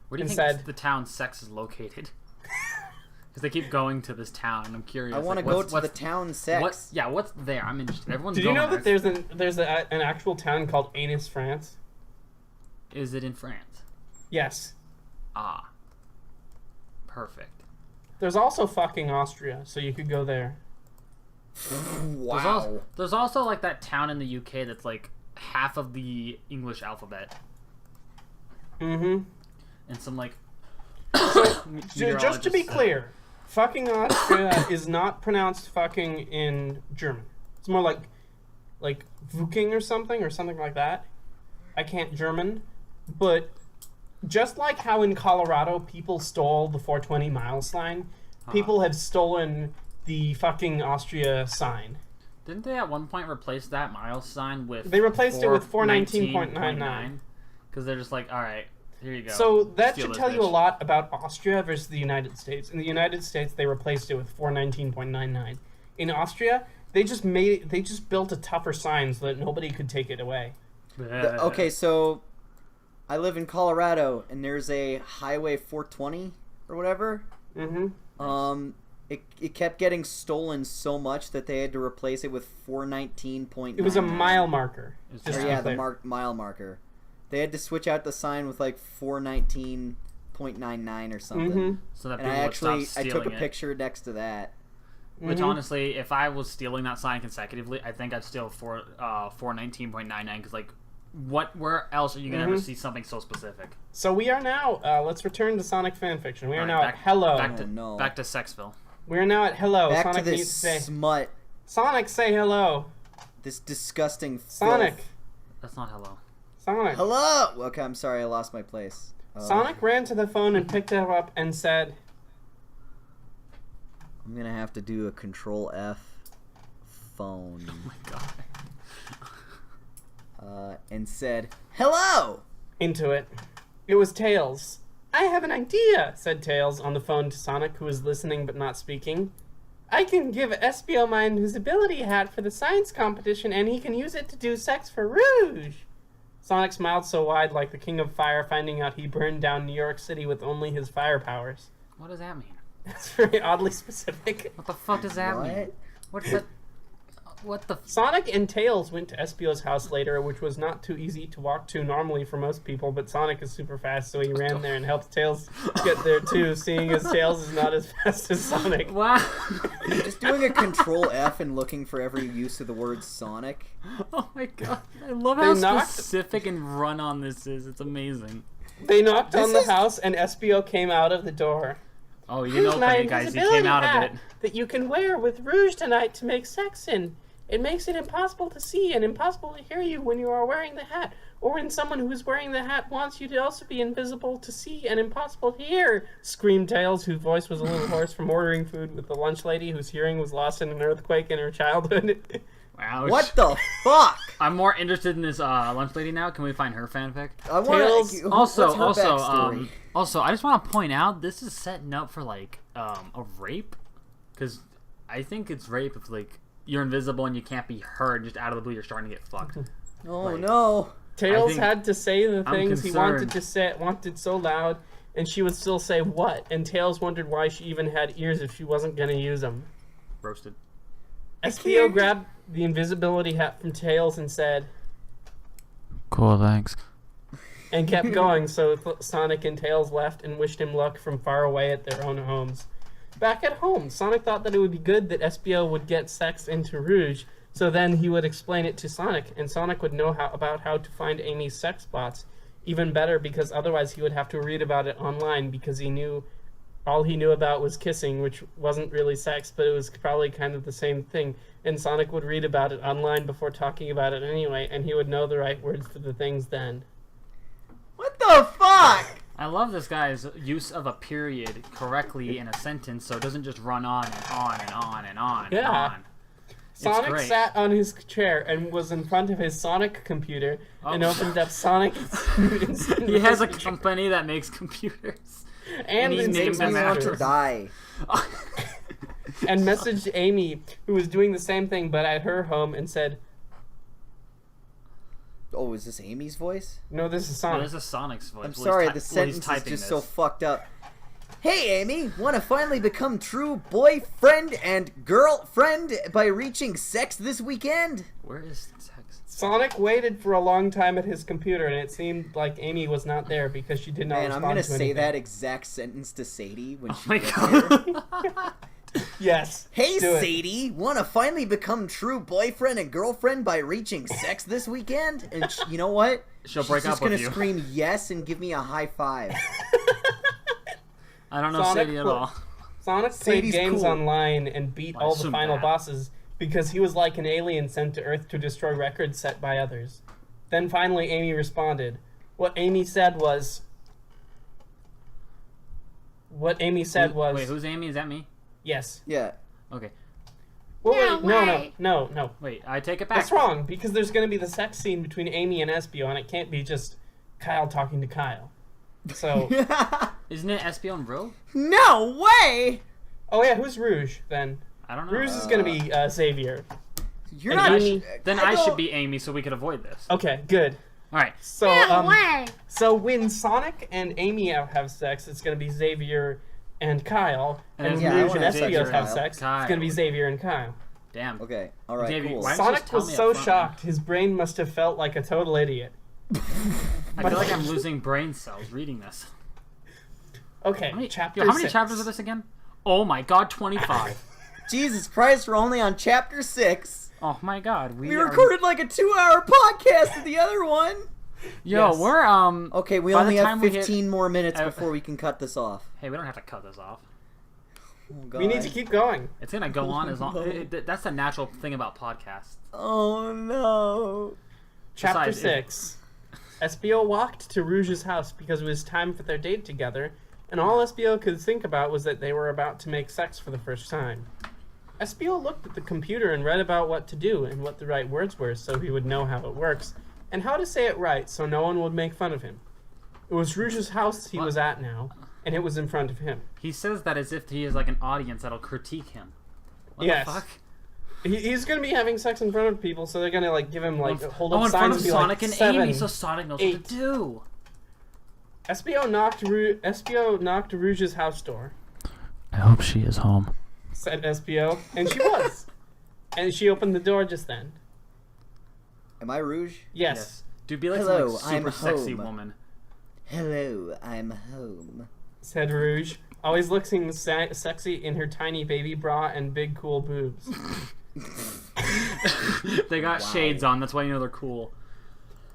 Where do you think the town Sex is located? Because they keep going to this town, and I'm curious. I want to go to the town Sex. What's there? I'm interested. Everyone's Did you know that there's an actual town called Anus, France? Is it in France? Yes. Ah. Perfect. There's also fucking Austria, so you could go there. Wow. There's also like that town in the UK that's like half of the English alphabet. Mm-hmm. And some like... Just to be clear, fucking Austria is not pronounced fucking in German. It's more like Vuking or something like that. I can't German, but just like how in Colorado people stole the 420 mile sign, people have stolen the fucking Austria sign. Didn't they at one point replace that mile sign with... They replaced it with 419.99. Because they're just like, alright, here you go. So that should tell you a lot about Austria versus the United States. In the United States, they replaced it with 419.99. In Austria, they just built a tougher sign so that nobody could take it away. Okay, so I live in Colorado, and there's a Highway 420 or whatever. Mm-hmm. It kept getting stolen so much that they had to replace it with 419.99. It was a mile marker. The mile marker. They had to switch out the sign with like 419.99 or something. Mm-hmm. So that and I took a picture next to that. Which honestly, if I was stealing that sign consecutively, I think I'd steal 419.99 because like, where else are you gonna ever see something so specific? So we are now. Let's return to Sonic fanfiction. We are now at hello. Back to Sexville. We are now at hello. Back Sonic to this smut. Sonic, say hello. This disgusting Sonic. filth. That's not hello. Sonic. Hello. Okay, I'm sorry, I lost my place. Sonic ran to the phone and picked it up and said, I'm gonna have to do a Control F phone. Oh my god. and said, "Hello!" Into it. It was Tails. "I have an idea," said Tails on the phone to Sonic, who was listening but not speaking. "I can give Espio my invisibility hat for the science competition, and he can use it to do sex for Rouge." Sonic smiled so wide, like the King of Fire finding out he burned down New York City with only his fire powers. What does that mean? That's very oddly specific. What the fuck does that mean? What's that? What the? Sonic and Tails went to Espio's house later, which was not too easy to walk to normally for most people, but Sonic is super fast, so he ran there and helped Tails get there too, seeing as Tails is not as fast as Sonic. Wow. Just doing a Control F and looking for every use of the word Sonic. Oh my god. I love how specific and run-on this is. It's amazing. They knocked on the house, and Espio came out of the door. Oh, you didn't open it, guys. He came out of it. That you can wear with Rouge tonight to make sex in. It makes it impossible to see and impossible to hear you when you are wearing the hat, or when someone who is wearing the hat wants you to also be invisible to see and impossible to hear, screamed Tails, whose voice was a little hoarse from ordering food with the lunch lady whose hearing was lost in an earthquake in her childhood. Wow. What the fuck? I'm more interested in this lunch lady now. Can we find her fanfic? I want Tails. Also, I just want to point out this is setting up for like a rape, because I think it's rape if like you're invisible and you can't be heard. Just out of the blue, you're starting to get fucked. Oh like, no! Tails had to say the things he wanted to say, wanted so loud, and she would still say what. And Tails wondered why she even had ears if she wasn't gonna use them. Roasted. Espio grabbed the invisibility hat from Tails and said, "Cool, thanks." And kept going, so Sonic and Tails left and wished him luck from far away at their own homes. Back at home, Sonic thought that it would be good that Espio would get sex into Rouge, so then he would explain it to Sonic, and Sonic would know about how to find Amy's sex spots. Even better, because otherwise he would have to read about it online, because all he knew about was kissing, which wasn't really sex, but it was probably kind of the same thing. And Sonic would read about it online before talking about it anyway, and he would know the right words for the things then. What the fuck? I love this guy's use of a period correctly in a sentence, so it doesn't just run on and on and on and on and on. Sonic sat on his chair and was in front of his Sonic computer and opened up Sonic. He has a company that makes computers. And he names them to die. And messaged Amy, who was doing the same thing but at her home, and said, "Oh, is this Amy's voice?" No, this is Sonic. No, this is Sonic's voice. I'm sorry, the sentence is just so fucked up. "Hey, Amy, want to finally become true boyfriend and girlfriend by reaching sex this weekend?" Where is sex? Sonic waited for a long time at his computer, and it seemed like Amy was not there because she did not respond to anything. Man, I'm going to say that exact sentence to Sadie when she gets God. Yes. "Hey, Sadie, want to finally become true boyfriend and girlfriend by reaching sex this weekend?" And you know what? She'll break up with you. She's just going to scream yes and give me a high five. I don't know Sadie at all. Sonic played games online and beat all the final bosses because he was like an alien sent to Earth to destroy records set by others. Then finally Amy responded. What Amy said was... Wait, who's Amy? Is that me? Yes. Yeah. Okay. Well, no. Wait, I take it back. That's wrong, because there's going to be the sex scene between Amy and Espio, and it can't be just Kyle talking to Kyle. So... Isn't it Espio and Rogue? No way! Oh yeah, who's Rouge, then? I don't know. Rouge is going to be Xavier. You're not... Amy... Then I should be Amy so we could avoid this. Okay, good. Alright. So when Sonic and Amy have sex, it's going to be Xavier and Kyle. And Rouge and Espio have sex, it's going to be Xavier and Kyle. Damn. Okay, alright, Xavier, cool. Sonic was so shocked, his brain must have felt like a total idiot. I feel like I'm losing brain cells reading this. Okay, how many chapters are this again? Oh my god, 25. Jesus Christ, we're only on chapter 6. Oh my god, we recorded like a 2-hour podcast of the other one. Yo, yes. We're Okay, we only have 15 more minutes before we can cut this off. Hey, we don't have to cut this off. Oh, God. We need to keep going. It's gonna go on as long. That's the natural thing about podcasts. Oh no. Chapter 6. Espio walked to Rouge's house because it was time for their date together, and all Espio could think about was that they were about to make sex for the first time. Espio looked at the computer and read about what to do and what the right words were so he would know how it works, and how to say it right so no one would make fun of him. It was Rouge's house he was at now, and it was in front of him. He says that as if he is like an audience that'll critique him. What the fuck? He's gonna be having sex in front of people, so they're gonna like give him like hold up in front signs of and be Sonic like, and 7, Amy, so Sonic knows 8. what to do. SBO knocked Rouge's house door. I hope she is home. Said SBO, and she was. And she opened the door just then. Am I Rouge? Yes. Dude, be like Hello, some like, super I'm sexy home. woman. Hello, I'm home. Said Rouge, always looking sexy in her tiny baby bra and big cool boobs. They got shades on, that's why you know they're cool.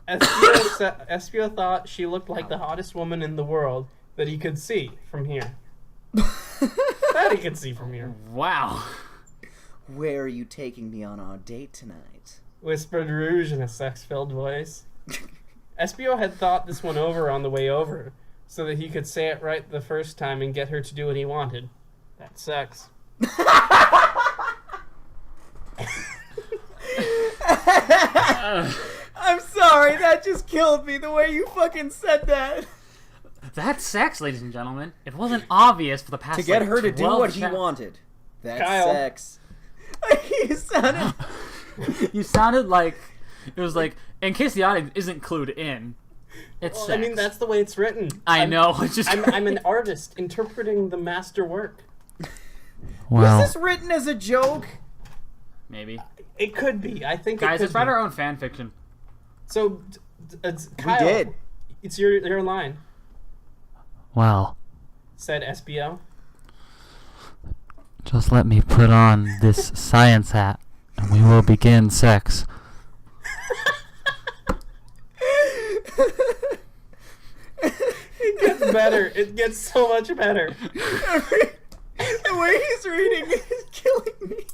SBO thought she looked like the hottest woman in the world that he could see from here. That he could see from here. Wow. Where are you taking me on our date tonight? Whispered Rouge in a sex-filled voice. SBO had thought this one over on the way over, so that he could say it right the first time and get her to do what he wanted. That's sex. I'm sorry, that just killed me the way you fucking said that. That's sex, ladies and gentlemen. It wasn't obvious for the past To get her to do what he chap- wanted. That's Kyle. sex. You sounded... You sounded like it was like, in case the audience isn't clued in, it's Well, sex. I mean, that's the way it's written. I know. It's just I'm an artist interpreting the master work. Well, Was this written as a joke? maybe. It could be. I think Guys, it could let's write be. our own fan fiction. So, Kyle, did. It's your line, well, said SBO. just let me put on this science hat, and we will begin sex. It gets better. It gets so much better. The way he's reading it is killing me.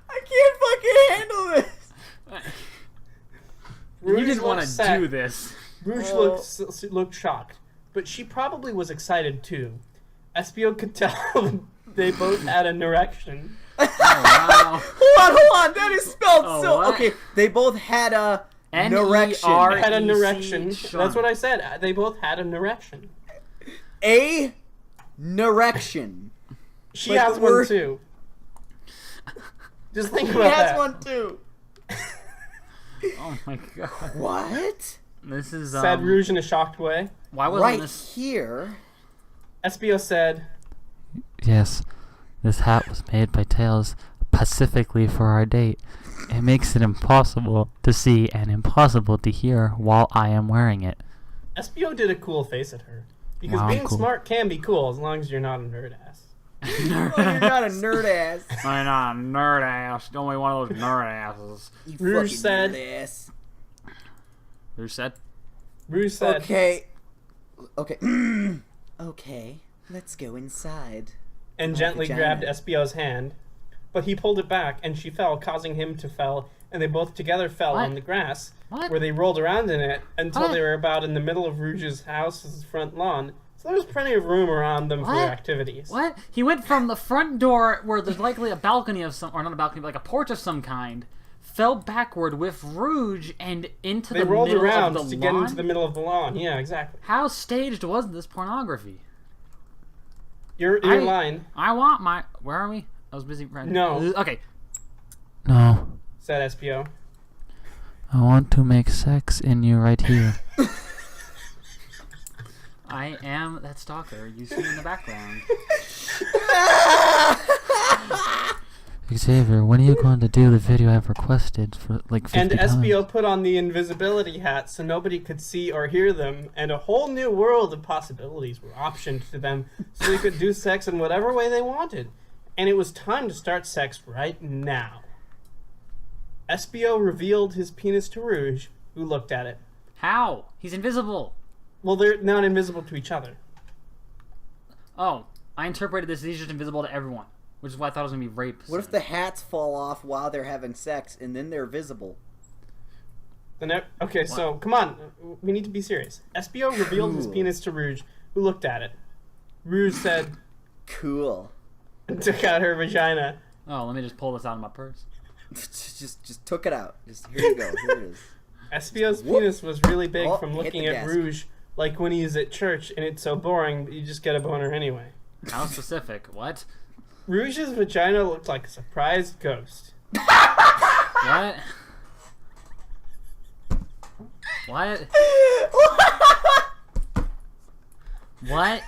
I can't fucking handle this. You Rouge didn't want looked to sad. do this. Rouge Oh. looked shocked, but she probably was excited too. SBO could tell they both had an erection. Oh, wow. Hold on, that is spelled Oh, so... what? Okay, they both had a... Erection. N-E-R- Had an EC erection. Sean. That's what I said. They both had an erection. A... Erection. She Like has the one word- too. Just think He about has that. one too. Oh my god. What? This is Said Rouge in a shocked way. Why wasn't Right this? here. SBO said, Yes, this hat was made by Tails specifically for our date. It makes it impossible to see and impossible to hear while I am wearing it. SBO did a cool face at her. Because Wow, being cool. smart can be cool as long as you're not a nerd ass. Oh, you're not a nerd ass. I'm not a nerd ass. Only one of those nerd asses. You Rouge fucking said- nerd ass. Who said? Rouge said, Okay. Okay. Okay. Let's go inside. and My gently vagina. grabbed SBO's hand. But he pulled it back, and she fell, causing him to fall, and they both together fell What? on the grass, What? where they rolled around in it until What? they were about in the middle of Rouge's house's front lawn. So there was plenty of room around them for their What? activities. What? He went from the front door where there's likely a balcony of some, or not a balcony, but like a porch of some kind, fell backward with Rouge and into They the rolled middle around of the to lawn. get into the middle of the lawn. Yeah, exactly. How staged was this pornography? Your I- line, I want my. Where are we? I was busy. No. Okay. No, said SBO. I want to make sex in you right here. I am that stalker you see in the background. Xavier, when are you going to do the video I've requested for like 50 And times? SBO put on the invisibility hat so nobody could see or hear them, and a whole new world of possibilities were optioned to them so they could do sex in whatever way they wanted. And it was time to start sex right now. SBO revealed his penis to Rouge, who looked at it. How? He's invisible. Well, they're not invisible to each other. Oh, I interpreted this as he's just invisible to everyone, which is why I thought it was gonna be rape. What if the hats fall off while they're having sex and then they're visible? Okay, so come on, we need to be serious. SBO revealed his Cool. penis to Rouge, who looked at it. Rouge said, Cool. and took out her vagina. Oh, let me just pull this out of my purse. just took it out. Just here you go. Here it is. SBO's penis was really big from hit looking the at desk. Rouge, like when he's at church and it's so boring, but you just get a boner anyway. How specific? What? Rouge's vagina looked like a surprised ghost. What? What? What?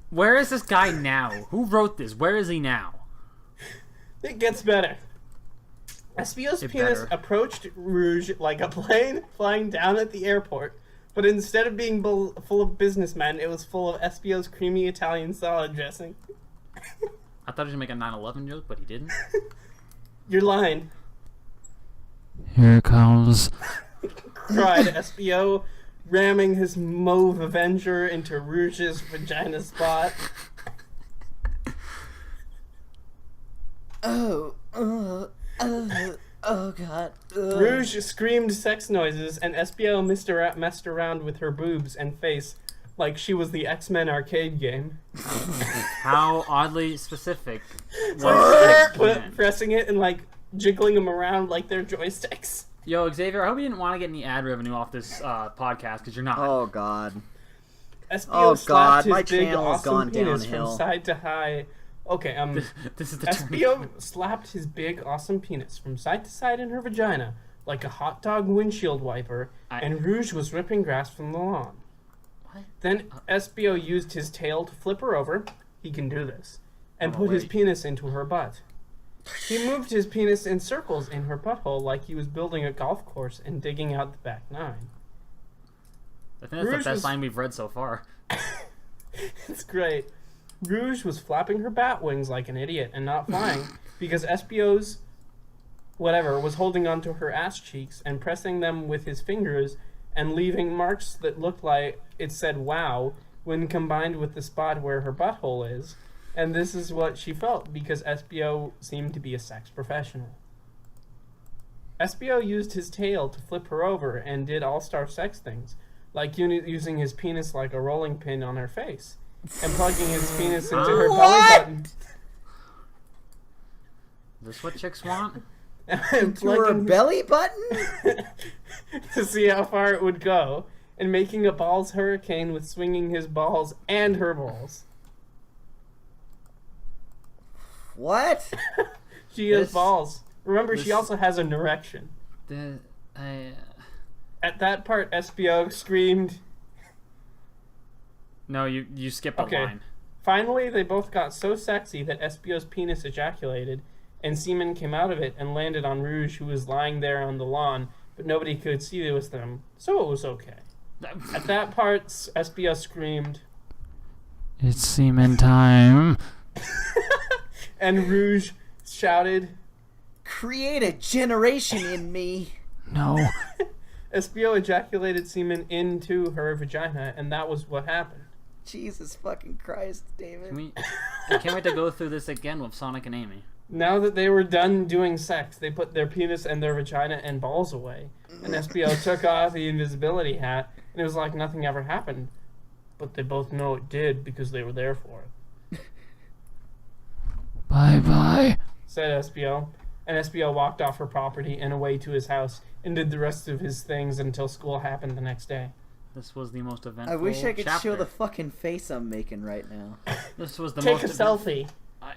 Where is this guy now? Who wrote this? Where is he now? It gets better. SBO's penis approached Rouge like a plane flying down at the airport, but instead of being full of businessmen, it was full of SBO's creamy Italian salad dressing. I thought he was going to make a 9/11 joke, but he didn't. Your line. Here it comes. Cried SBO, ramming his mauve Avenger into Rouge's vagina spot. Oh God. Rouge screamed sex noises, and SBO messed around with her boobs and face like she was the X-Men arcade game. How oddly specific. Pressing it and like jiggling them around like they're joysticks. Yo, Xavier, I hope you didn't want to get any ad revenue off this podcast, because you're not. Oh God. SBO slapped his my big channel has awesome gone penis downhill. from side to high. Okay, This is the SBO slapped his big awesome penis from side to side in her vagina like a hot dog windshield wiper, and Rouge was ripping grass from the lawn. What? Then SBO used his tail to flip her over. He can do this. And put his penis into her butt. He moved his penis in circles in her butthole like he was building a golf course and digging out the back nine. I think that's the best line we've read so far. It's great. Rouge was flapping her bat wings like an idiot and not flying because SBO's was holding onto her ass cheeks and pressing them with his fingers and leaving marks that looked like it said wow when combined with the spot where her butthole is. And this is what she felt because SBO seemed to be a sex professional. SBO used his tail to flip her over and did all-star sex things, like using his penis like a rolling pin on her face, and plugging his penis into her belly button. Is this what chicks want? Into her belly button? To see how far it would go, and making a balls hurricane with swinging his balls and her balls. What? She has balls. Remember, she also has an erection. At that part, SBO screamed. No, you skipped a line. Finally, they both got so sexy that SBO's penis ejaculated, and semen came out of it and landed on Rouge, who was lying there on the lawn, but nobody could see it was them, so it was okay. At that part, SBO screamed. It's semen time. And Rouge shouted, "Create a generation in me." No. SBO ejaculated semen into her vagina, and that was what happened. Jesus fucking Christ, David. I can't wait to go through this again with Sonic and Amy. Now that they were done doing sex, they put their penis and their vagina and balls away, and SBO took off the invisibility hat, and it was like nothing ever happened. But they both know it did because they were there for it. Bye-bye, said SBO, and SBO walked off her property and away to his house and did the rest of his things until school happened the next day. This was the most eventful I wish I could chapter. show the fucking face I'm making right now. This was the Take most a selfie.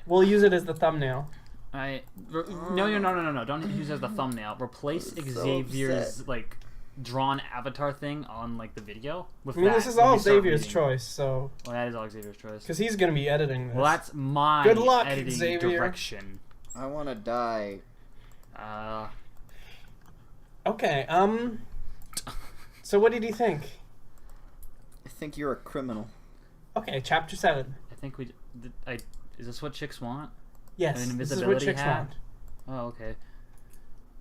We'll use it as the thumbnail. No, don't use it as the thumbnail. Replace Xavier's like drawn avatar thing on like the video with that. This is all Xavier's choice, so. Well, that is all Xavier's choice. Because he's gonna be editing this. Well, that's my Good luck, editing Xavier. direction. I want to die. Okay. So what did you think? I think you're a criminal. Okay, chapter 7. I think is this what chicks want? Yes, An this is what invisibility chicks hat? want. Oh, okay.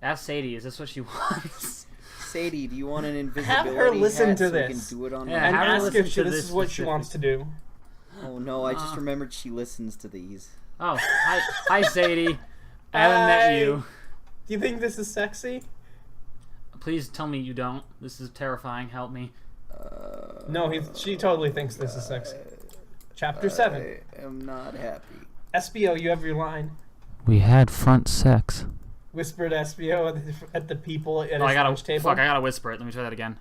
Ask Sadie, is this what she wants? Sadie, do you want an invisibility Have her listen hat to so this. we can do it on Yeah, And have her ask listen if to this this is what she wants to do. Oh no, I just remembered she listens to these. Oh, hi Sadie. I haven't met you. Do you think this is sexy? Please tell me you don't. This is terrifying. Help me. No, she totally thinks this is sexy. Chapter 7. I am not happy. SBO, you have your line. We had front sex. Whispered Espio at the people at his lunch table. Fuck, I gotta whisper it. Let me try that again.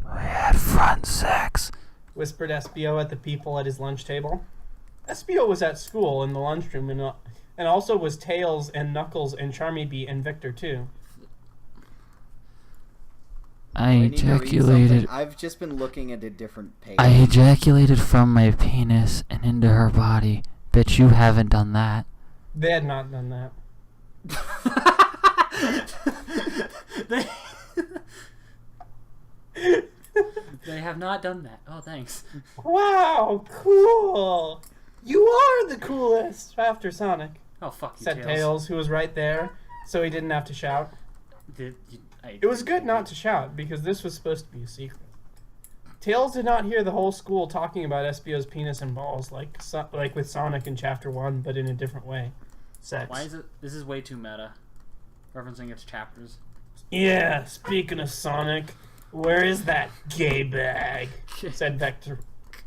We had front sex. Whispered Espio at the people at his lunch table. Espio was at school in the lunchroom and also was Tails and Knuckles and Charmy Bee and Victor too. I ejaculated. I've just been looking at a different page. I ejaculated from my penis and into her body. Bet you haven't done that. They had not done that. They have not done that. Oh, thanks. Wow, cool. You are the coolest. After Sonic. Oh, fuck you, said Tails, who was right there, so he didn't have to shout. It was good not to shout, because this was supposed to be a secret. Tails did not hear the whole school talking about Espio's penis and balls, like with Sonic in Chapter 1, but in a different way. Sex. Why is it... This is way too meta. Referencing its chapters. Yeah, speaking of Sonic, where is that gay bag? Said Vector,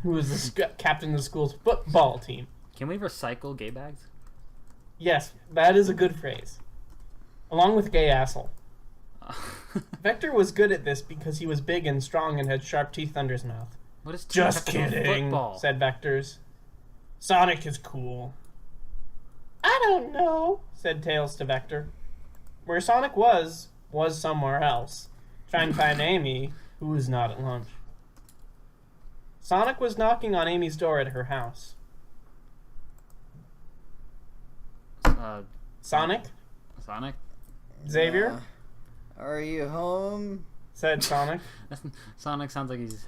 who was the captain of the school's football team. Can we recycle gay bags? Yes, that is a good phrase. Along with gay asshole. Vector was good at this because he was big and strong and had sharp teeth under his mouth. What is just kidding, said Vector's. Sonic is cool. I don't know, said Tails to Vector. Where Sonic was somewhere else, trying to find Amy, who was not at lunch. Sonic was knocking on Amy's door at her house. Sonic? Sonic? Xavier? Are you home? Said Sonic. Sonic sounds like he's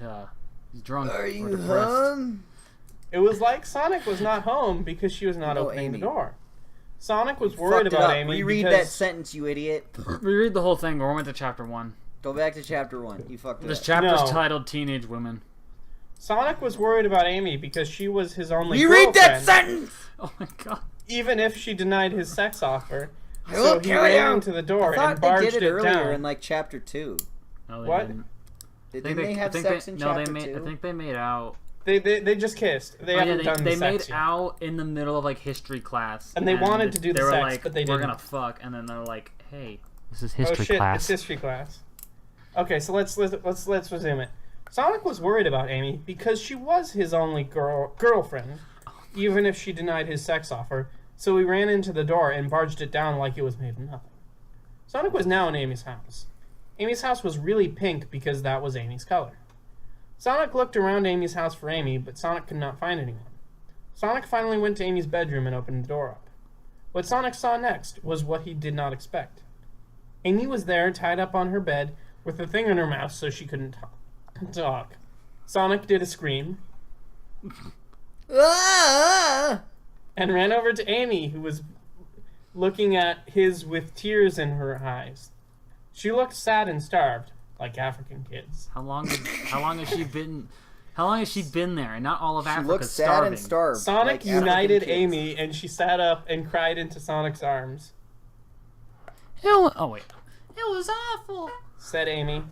drunk. Are you home? It was like Sonic was not home because she was not opening the door. Sonic was worried about Amy. Reread that sentence, you idiot. Reread the whole thing, or we went to Chapter 1. Go back to Chapter 1. You fucked it up. This chapter's titled Teenage Women. Sonic was worried about Amy because she was his only girlfriend. Reread that sentence! Oh my god. Even if she denied his sex offer. So he ran into the door and barged they did it earlier down. In like Chapter 2. No, they what? Didn't. Didn't they have sex in Chapter 2? I think they made out. They just kissed. They haven't done the sex made yet. out in the middle of like history class. And they wanted to do the sex, like, but they didn't. We're gonna fuck, and then they're like, hey. This is history shit, class. It's history class. Okay, so let's resume it. Sonic was worried about Amy because she was his only girlfriend, even if she denied his sex offer. So he ran into the door and barged it down like it was made of nothing. Sonic was now in Amy's house. Amy's house was really pink because that was Amy's color. Sonic looked around Amy's house for Amy, but Sonic could not find anyone. Sonic finally went to Amy's bedroom and opened the door up. What Sonic saw next was what he did not expect. Amy was there, tied up on her bed, with a thing in her mouth so she couldn't talk. Sonic did a scream and ran over to Amy, who was looking at his with tears in her eyes. She looked sad and starved, like African kids. How long has she been? How long has she been there? And not all of Africa looks sad and starved. Sonic like united Amy, and she sat up and cried into Sonic's arms. Oh wait, it was awful, said Amy.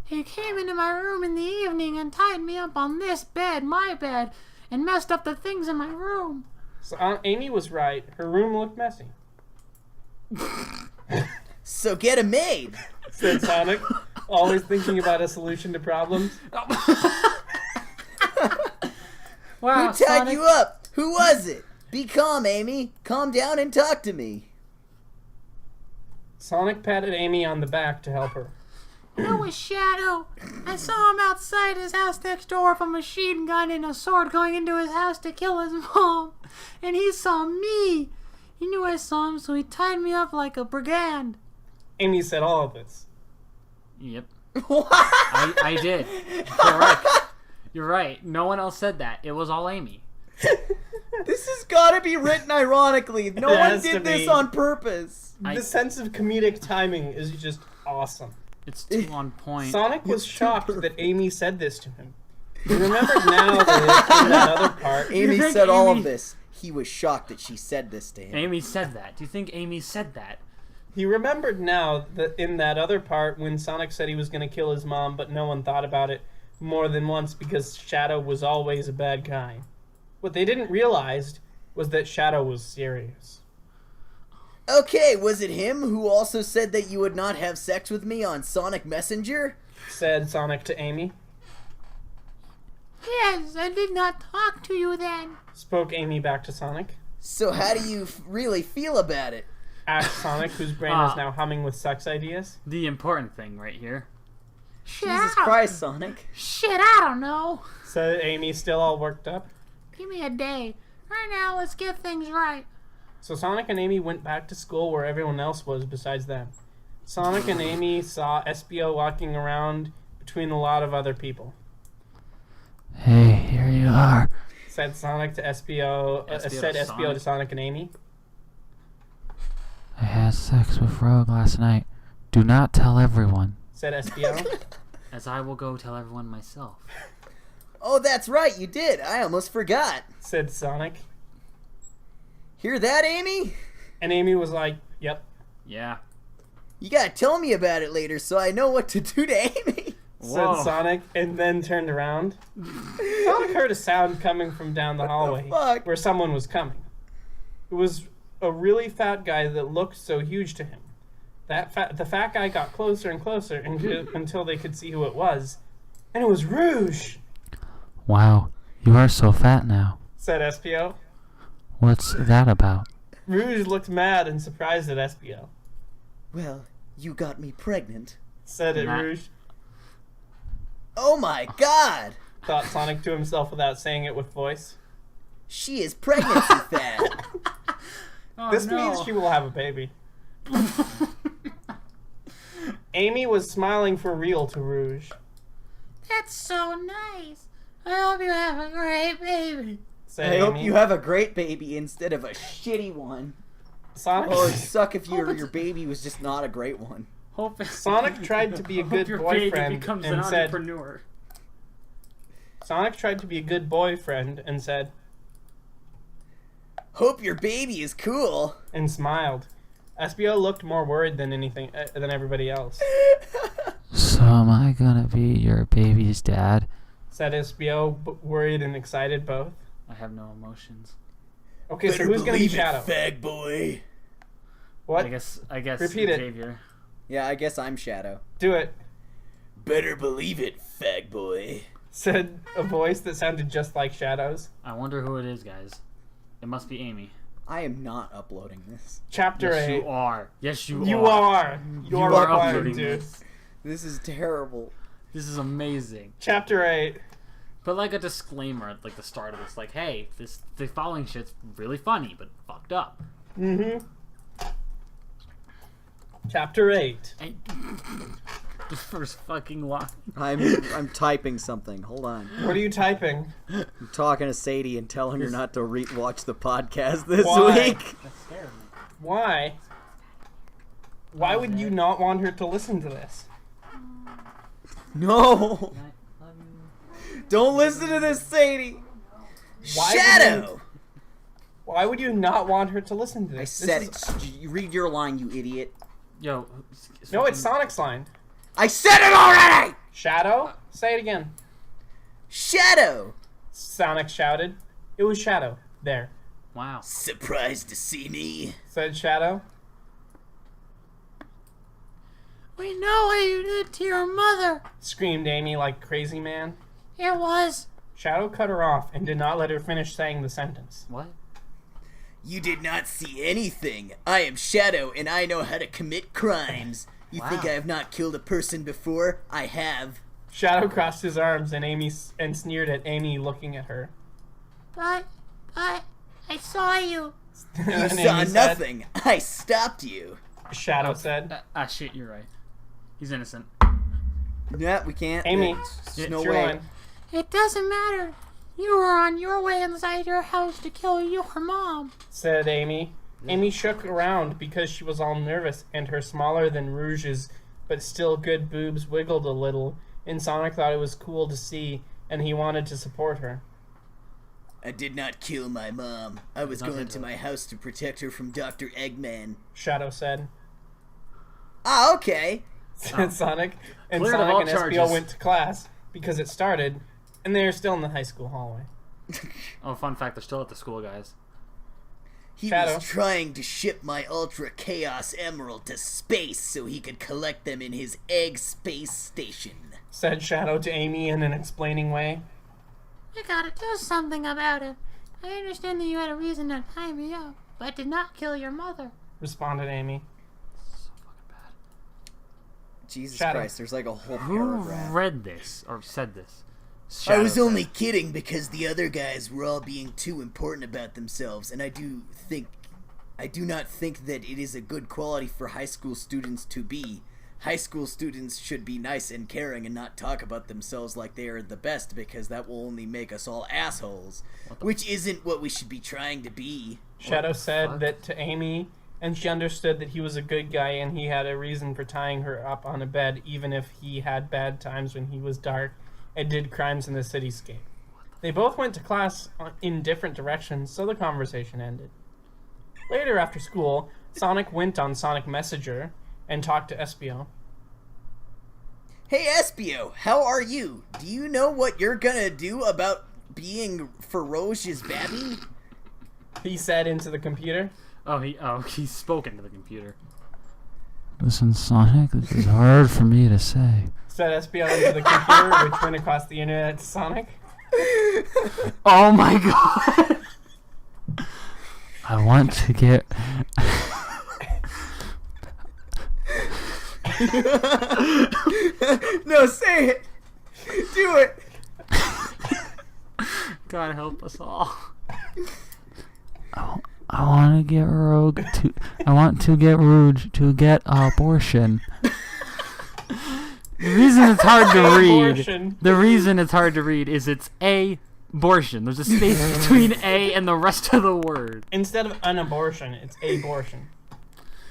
He came into my room in the evening and tied me up on this bed, my bed, and messed up the things in my room. So, Amy was right. Her room looked messy. So get a maid, said Sonic, always thinking about a solution to problems. Who Wow, tied Sonic? you up? Who was it? Be calm, Amy. Calm down and talk to me. Sonic patted Amy on the back to help her. It was Shadow. I saw him outside his house next door with a machine gun and a sword going into his house to kill his mom. And he saw me. He knew I saw him, so he tied me up like a brigand. Amy said all of this. Yep. What? I did. Correct. You're right. No one else said that. It was all Amy. This has got to be written ironically. No one has did to this be. on purpose. The sense of comedic timing is just awesome. It's too on point. Sonic was shocked that Amy said this to him. He remembered now that in that other part... Amy said all of this. He was shocked that she said this to him. Amy said that. Do you think Amy said that? He remembered now that in that other part when Sonic said he was going to kill his mom, but no one thought about it more than once because Shadow was always a bad guy. What they didn't realize was that Shadow was serious. Okay, was it him who also said that you would not have sex with me on Sonic Messenger? Said Sonic to Amy. Yes, I did not talk to you then. Spoke Amy back to Sonic. So how do you really feel about it? Asked Sonic, whose brain is now humming with sex ideas. The important thing right here. Jesus Christ, Sonic. Shit, I don't know. Said Amy, still all worked up. Give me a day. Right now, let's get things right. So Sonic and Amy went back to school where everyone else was besides them. Sonic and Amy saw SBO walking around between a lot of other people. Hey, here you are. Said Sonic to SBO. Said to SBO to Sonic and Amy. I had sex with Rogue last night. Do not tell everyone. Said SBO. As I will go tell everyone myself. Oh, that's right, you did. I almost forgot. Said Sonic. Hear that, Amy? And Amy was like, yep. Yeah. You gotta tell me about it later so I know what to do to Amy. Said Sonic, and then turned around. Sonic heard a sound coming from down the hallway where someone was coming. It was a really fat guy that looked so huge to him. The fat guy got closer and closer until they could see who it was. And it was Rouge, Wow, you are so fat now. said SPO. What's that about? Rouge looked mad and surprised at SPO. Well, you got me pregnant. Said it, Rouge. Oh my god! Thought Sonic to himself without saying it with voice. She is pregnancy fat. This means she will have a baby. Amy was smiling for real to Rouge. That's so nice. I hope you have a great baby. Said I hope Amy. you have a great baby instead of a shitty one. Sonic, Oh, it'd suck if your baby was just not a great one. Sonic tried to be a good your boyfriend baby becomes an and said, entrepreneur. Sonic tried to be a good boyfriend and said, Hope your baby is cool. and smiled. SBO looked more worried than anything than everybody else. So am I gonna be your baby's dad? Said SBO, worried and excited both. I have no emotions. Okay, so who's gonna be Shadow? Fag boy. What? I guess. Repeat it. Xavier. Yeah, I guess I'm Shadow. Do it. Better believe it, fag boy. Said a voice that sounded just like Shadow's. I wonder who it is, guys. It must be Amy. I am not uploading this. Chapter Yes, 8. you are. Yes, you are. You are. You You're are required uploading to. this. This is terrible. This is amazing. Chapter 8. Put like a disclaimer at like the start of this, like, hey, the following shit's really funny but fucked up. Mm-hmm. Chapter 8. And the first fucking line. I'm typing something. Hold on. What are you typing? I'm talking to Sadie and telling her not to watch the podcast this Why? week. Why? Why would you not want her to listen to this? No. Don't listen to this, Sadie. Why Shadow. Why would you not want her to listen to this? I said This it. You read your line, you idiot. Yo. No, it's Sonic's line. I said it already. Shadow? Say it again. Shadow. Sonic shouted. It was Shadow. There. Wow. Surprised to see me. Said Shadow. We know what you did to your mother. Screamed Amy like a crazy man. It was. Shadow cut her off and did not let her finish saying the sentence. What? You did not see anything. I am Shadow, and I know how to commit crimes. You think I have not killed a person before? I have. Shadow crossed his arms and sneered at Amy looking at her. But I saw you. You And saw Amy said- nothing. I stopped you. Shadow said. Shit, you're right. He's innocent. Yeah, we can't. Amy, There's it's no your way. line. It doesn't matter. You were on your way inside your house to kill your mom. Said Amy. Amy shook around because she was all nervous, and her smaller than Rouge's but still good boobs wiggled a little, and Sonic thought it was cool to see, and he wanted to support her. I did not kill my mom. I was going to my house to protect her from Dr. Eggman. Shadow said. Ah, okay. Said Sonic. And Cleared of Sonic all and charges. SPO went to class because it started, and they are still in the high school hallway. Oh, fun fact, they're still at the school, guys. He Shadow. was trying to ship my Ultra Chaos Emerald to space so he could collect them in his egg space station. Said Shadow to Amy in an explaining way. You gotta do something about it. I understand that you had a reason to tie me up, but did not kill your mother. Responded Amy. Jesus Shadow. Christ, there's like a whole Who paragraph. read this or said this? I was Shadow only said. kidding because the other guys were all being too important about themselves, and I do not think that it is a good quality for high school students to be. High school students should be nice and caring and not talk about themselves like they are the best, because that will only make us all assholes, which isn't what we should be trying to be. Shadow said that to Amy, and she understood that he was a good guy and he had a reason for tying her up on a bed, even if he had bad times when he was dark and did crimes in the cityscape. They both went to class in different directions, so the conversation ended. Later after school, Sonic went on Sonic Messenger and talked to Espio. Hey Espio, how are you? Do you know what you're gonna do about being Ferocious Babby? He said into the computer. He's spoken to the computer. Listen, Sonic, this is hard for me to say. Said Espio into the computer, which went across the internet to Sonic. Oh my god! I want to get... No, say it! Do it! God help us all. I want to get Rogue to... I want to get Rouge to get abortion. The reason it's hard to read... Abortion. The reason it's hard to read is it's abortion. There's a space between A and the rest of the word. Instead of an abortion, it's abortion.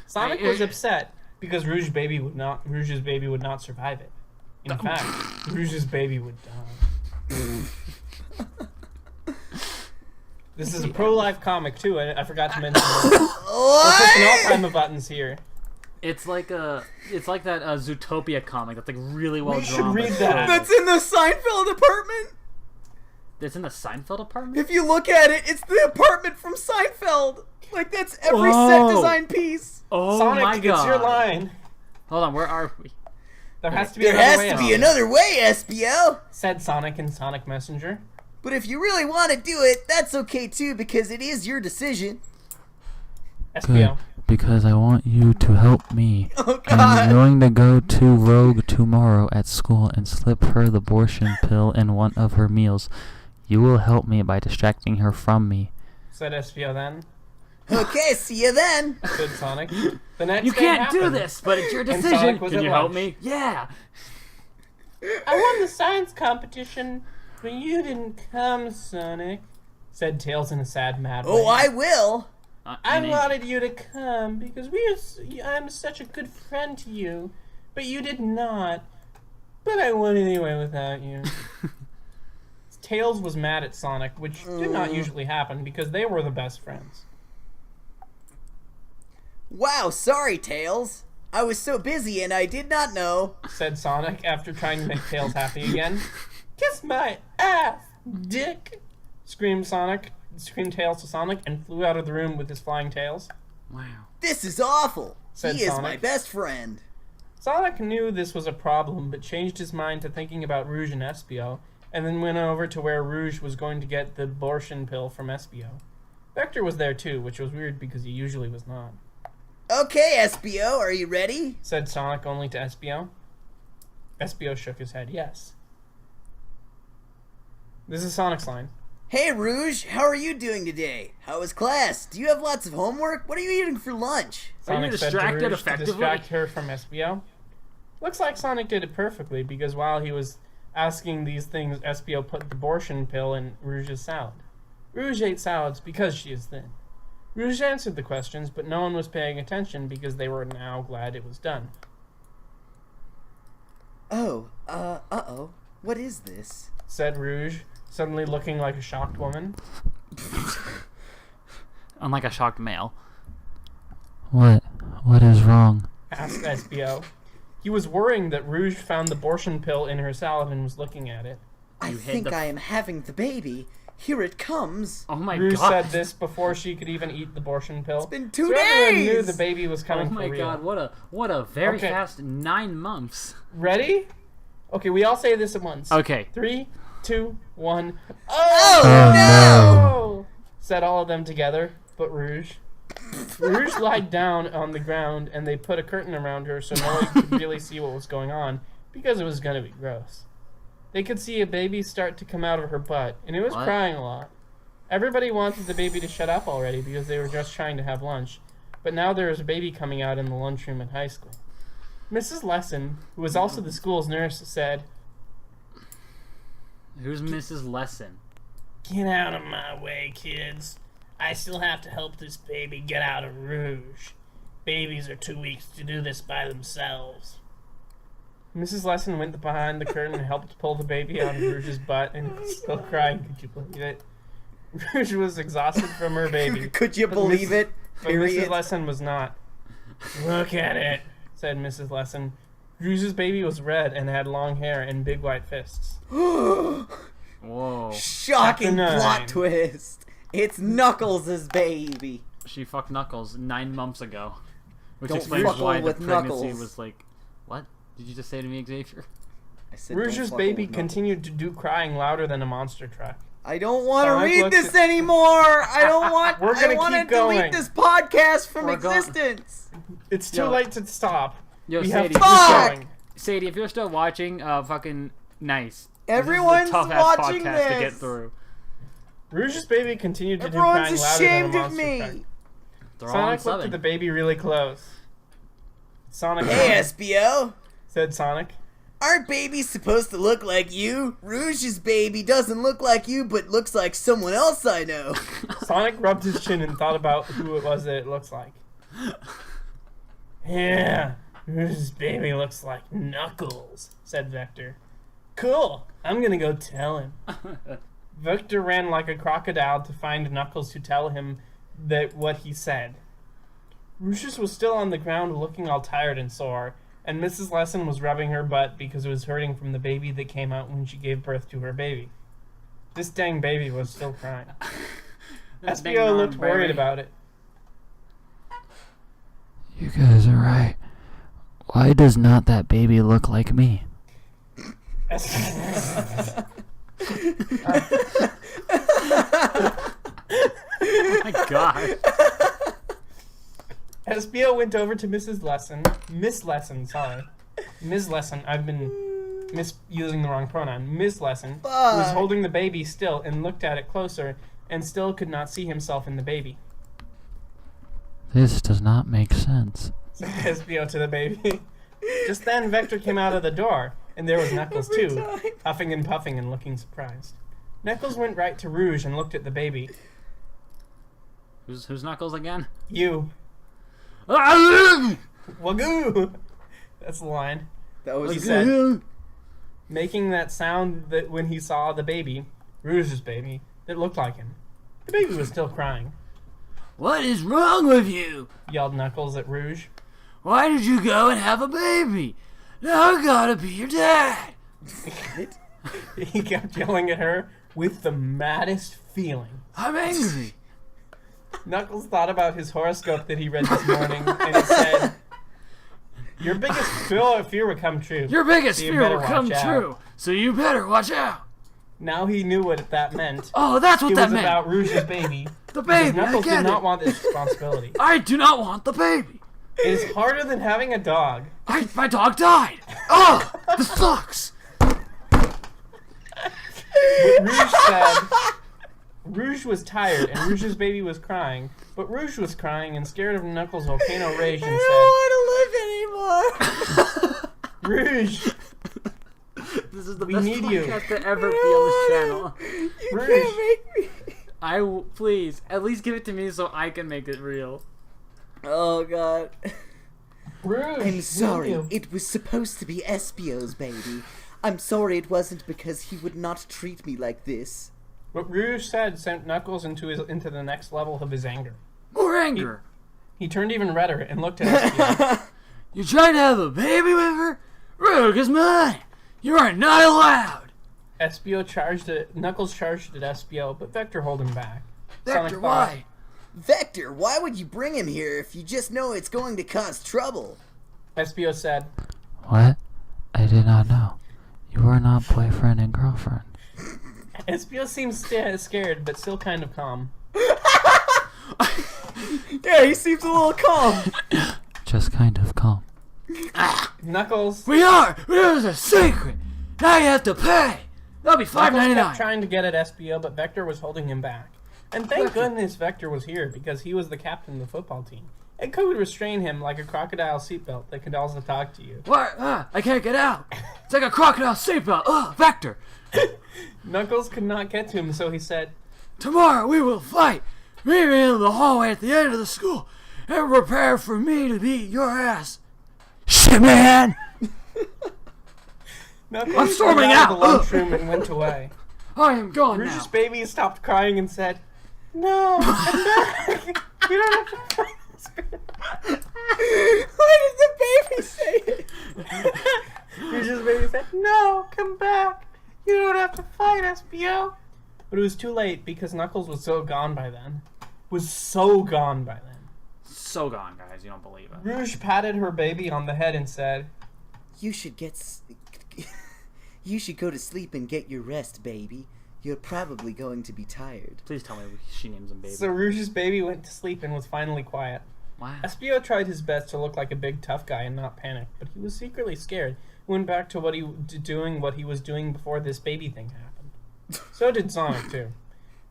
Sonic was upset because Rouge's baby would not survive it. In fact, Rouge's baby would die. This is a pro-life comic too. I forgot to mention that. We're pushing all time of buttons here. It's like that Zootopia comic that's like really well We should drawn. read but that. so- That's in the Seinfeld apartment! It's in the Seinfeld apartment? If you look at it, it's the apartment from Seinfeld! Like, that's every set Whoa. design piece! Oh Sonic, my god. it's your line. Hold on, where are we? There has to be There another has way. to out, be another way, Espio! said Sonic in Sonic Messenger. But if you really want to do it, that's okay too, because it is your decision. Good, Espio. because I want you to help me. Oh I'm god! going to go to Rogue tomorrow at school and slip her the abortion pill in one of her meals. You will help me by distracting her from me. Said Espio then. Okay, see you then! Said Sonic. The next You day can't do happened. this, but it's your And decision. Sonic was Can at you help lunch. me? Yeah. I won the science competition, but you didn't come, Sonic. Said Tails in a sad, mad way. Oh, I will! I wanted you to come because I'm such a good friend to you, but you did not. But I won anyway without you. Tails was mad at Sonic, which did not usually happen because they were the best friends. Wow, sorry, Tails. I was so busy and I did not know. Said Sonic after trying to make Tails happy again. Kiss my ass, dick! Screamed Tails to Sonic and flew out of the room with his flying tails. Wow. This is awful. Said He is Sonic. my best friend. Sonic knew this was a problem, but changed his mind to thinking about Rouge and Espio, and then went over to where Rouge was going to get the abortion pill from Espio. Vector was there too, which was weird because he usually was not. Okay, Espio, are you ready? Said Sonic only to Espio. Espio shook his head, yes. This is Sonic's line. Hey, Rouge, how are you doing today? How was class? Do you have lots of homework? What are you eating for lunch? Are you Sonic said to distracted Rouge effectively? to distract her from Espio. Looks like Sonic did it perfectly because while he was asking these things, Espio put the abortion pill in Rouge's salad. Rouge ate salads because she is thin. Rouge answered the questions, but no one was paying attention because they were now glad it was done. Oh, uh-oh. What is this? Said Rouge, suddenly looking like a shocked woman. Unlike a shocked male. What? What is wrong? Asked Espio. He was worrying that Rouge found the abortion pill in her salad and was looking at it. I You hid think the- I am having the baby. Here it comes. Oh my Rouge god. said this before she could even eat the abortion pill. It's been 2 so everyone days. knew the baby was coming for real. Oh my god, what a very Okay. fast 9 months. Ready? Okay, we all say this at once. Okay. 3, 2, 1. Oh, no! Said all of them together, but Rouge. Rouge lied down on the ground, and they put a curtain around her so no one could really see what was going on, because it was going to be gross. They could see a baby start to come out of her butt, and it was What? crying a lot. Everybody wanted the baby to shut up already because they were just trying to have lunch, but now there was a baby coming out in the lunchroom at high school. Mrs. Lesson, who was also the school's nurse, said, Who's Mrs. Lesson? "Get out of my way, kids. I still have to help this baby get out of Rouge. Babies are too weak to do this by themselves." Mrs. Lesson went behind the curtain and helped pull the baby out of Rouge's butt, and was still crying. Could you believe it? Rouge was exhausted from her baby. Could you but believe Mrs. it? But Period. Mrs. Lesson was not. "Look at it," said Mrs. Lesson. Rouge's baby was red and had long hair and big white fists. Whoa. Shocking Chapter 9. plot twist. It's Knuckles' baby. She fucked Knuckles 9 months ago. Which Don't explains fuckle why the with pregnancy Knuckles. was like... What? Did you just say to me, Xavier? I said, don't Rouge's fuckle baby with Knuckles. continued to do crying louder than a monster truck. I don't want to Sonic read looks this at- anymore. I don't want. We're gonna I want to keep going. delete this podcast from We're going- existence. It's too Yo. late to stop. Yo, We have to Sadie. keep Fuck! going. Sadie, if you're still watching, fucking nice. Everyone's this is a tough-ass watching podcast to get this. through. Rouge's baby continued to Everyone's do crying louder than a ashamed of monster me. truck. They're all on Sonic looked Southern. at the baby really close. Sonic Hey, SBO. said Sonic. Aren't babies supposed to look like you? Rouge's baby doesn't look like you, but looks like someone else I know. Sonic rubbed his chin and thought about who it was that it looks like. "Yeah, Rouge's baby looks like Knuckles," said Vector. "Cool, I'm gonna go tell him." Vector ran like a crocodile to find Knuckles to tell him that what he said. Rouge was still on the ground looking all tired and sore, and Mrs. Lesson was rubbing her butt because it was hurting from the baby that came out when she gave birth to her baby. This dang baby was still crying. That dang SBO looked non-baby. worried about it. You guys are right. Why does not that baby look like me? Oh my god. SBO went over to Mrs. Lesson. Miss Lesson, sorry. Ms. Lesson, I've been misusing the wrong pronoun. Miss Lesson was Fuck. holding the baby still and looked at it closer and still could not see himself in the baby. This does not make sense. Said SBO to the baby. Just then, Vector came out of the door, and there was Knuckles Every too, time. puffing and puffing and looking surprised. Knuckles went right to Rouge and looked at the baby. Who's Knuckles again? "You. Ah! Wagoo!" That's the line. That was He said, making that sound that when he saw the baby, Rouge's baby, that looked like him. The baby was still crying. What is wrong with you? Yelled Knuckles at Rouge. Why did you go and have a baby? Now I gotta be your dad. He kept yelling at her with the maddest feeling. I'm angry. Knuckles thought about his horoscope that he read this morning, and it said, "Your biggest fear will come true. Your biggest So you fear better will come watch out." true, so you better watch out. Now he knew what that meant. Oh, that's what It that was meant. about Rouge's baby. The Because baby, I Knuckles get did not it. want this responsibility. I do not want the baby. It is harder than having a dog. My dog died. Oh, this sucks. But Rouge said Rouge was tired and Rouge's baby was crying, but Rouge was crying and scared of Knuckles' volcano rage and said, "Rouge, This is the We best need you. podcast to ever be on this channel. Rouge, Please, at least give it to me so I can make it real. Oh god. Rouge, I'm we sorry. need you." It was supposed to be Espio's baby. I'm sorry it wasn't because he would not treat me like this. What Rouge said sent Knuckles into the next level of his anger. More anger. He turned even redder and looked at Espio. You trying to have a baby with her? Rogue is mine. You are not allowed. Knuckles charged at Espio, but Vector held him back. Vector, why? Vector, why would you bring him here if you just know it's going to cause trouble? Espio said, What? I did not know. You are not boyfriend and girlfriend. Espio seems scared, but still kind of calm. Yeah, he seems a little calm. Just kind of calm. Knuckles. We are! It was a secret! Now you have to pay! That'll be Knuckles kept $5.99. trying to get at Espio, but Vector was holding him back. And thank goodness Vector was here, because he was the captain of the football team. It could restrain him like a crocodile seatbelt that could also talk to you. What? I can't get out. It's like a crocodile seatbelt. Ugh, Vector. Knuckles could not get to him, so he said, Tomorrow we will fight. Meet me in the hallway at the end of the school and prepare for me to beat your ass. Shit, man! Knuckles I'm storming went out out. of the lunchroom and went away. I am gone now. Rouge's baby stopped crying and said, No, come back. You don't have to fight us. Why did the baby say it? Rouge's baby said, No, come back. You don't have to fight Espio. But it was too late because Knuckles was so gone by then. So gone. So gone, guys. You don't believe it. Rouge patted her baby on the head and said, You should go to sleep and get your rest, baby. You're probably going to be tired. Please tell me she names him baby. So Rouge's baby went to sleep and was finally quiet. Wow. Espio tried his best to look like a big tough guy and not panic, but he was secretly scared. He went back to what he was doing before this baby thing happened. So did Sonic too.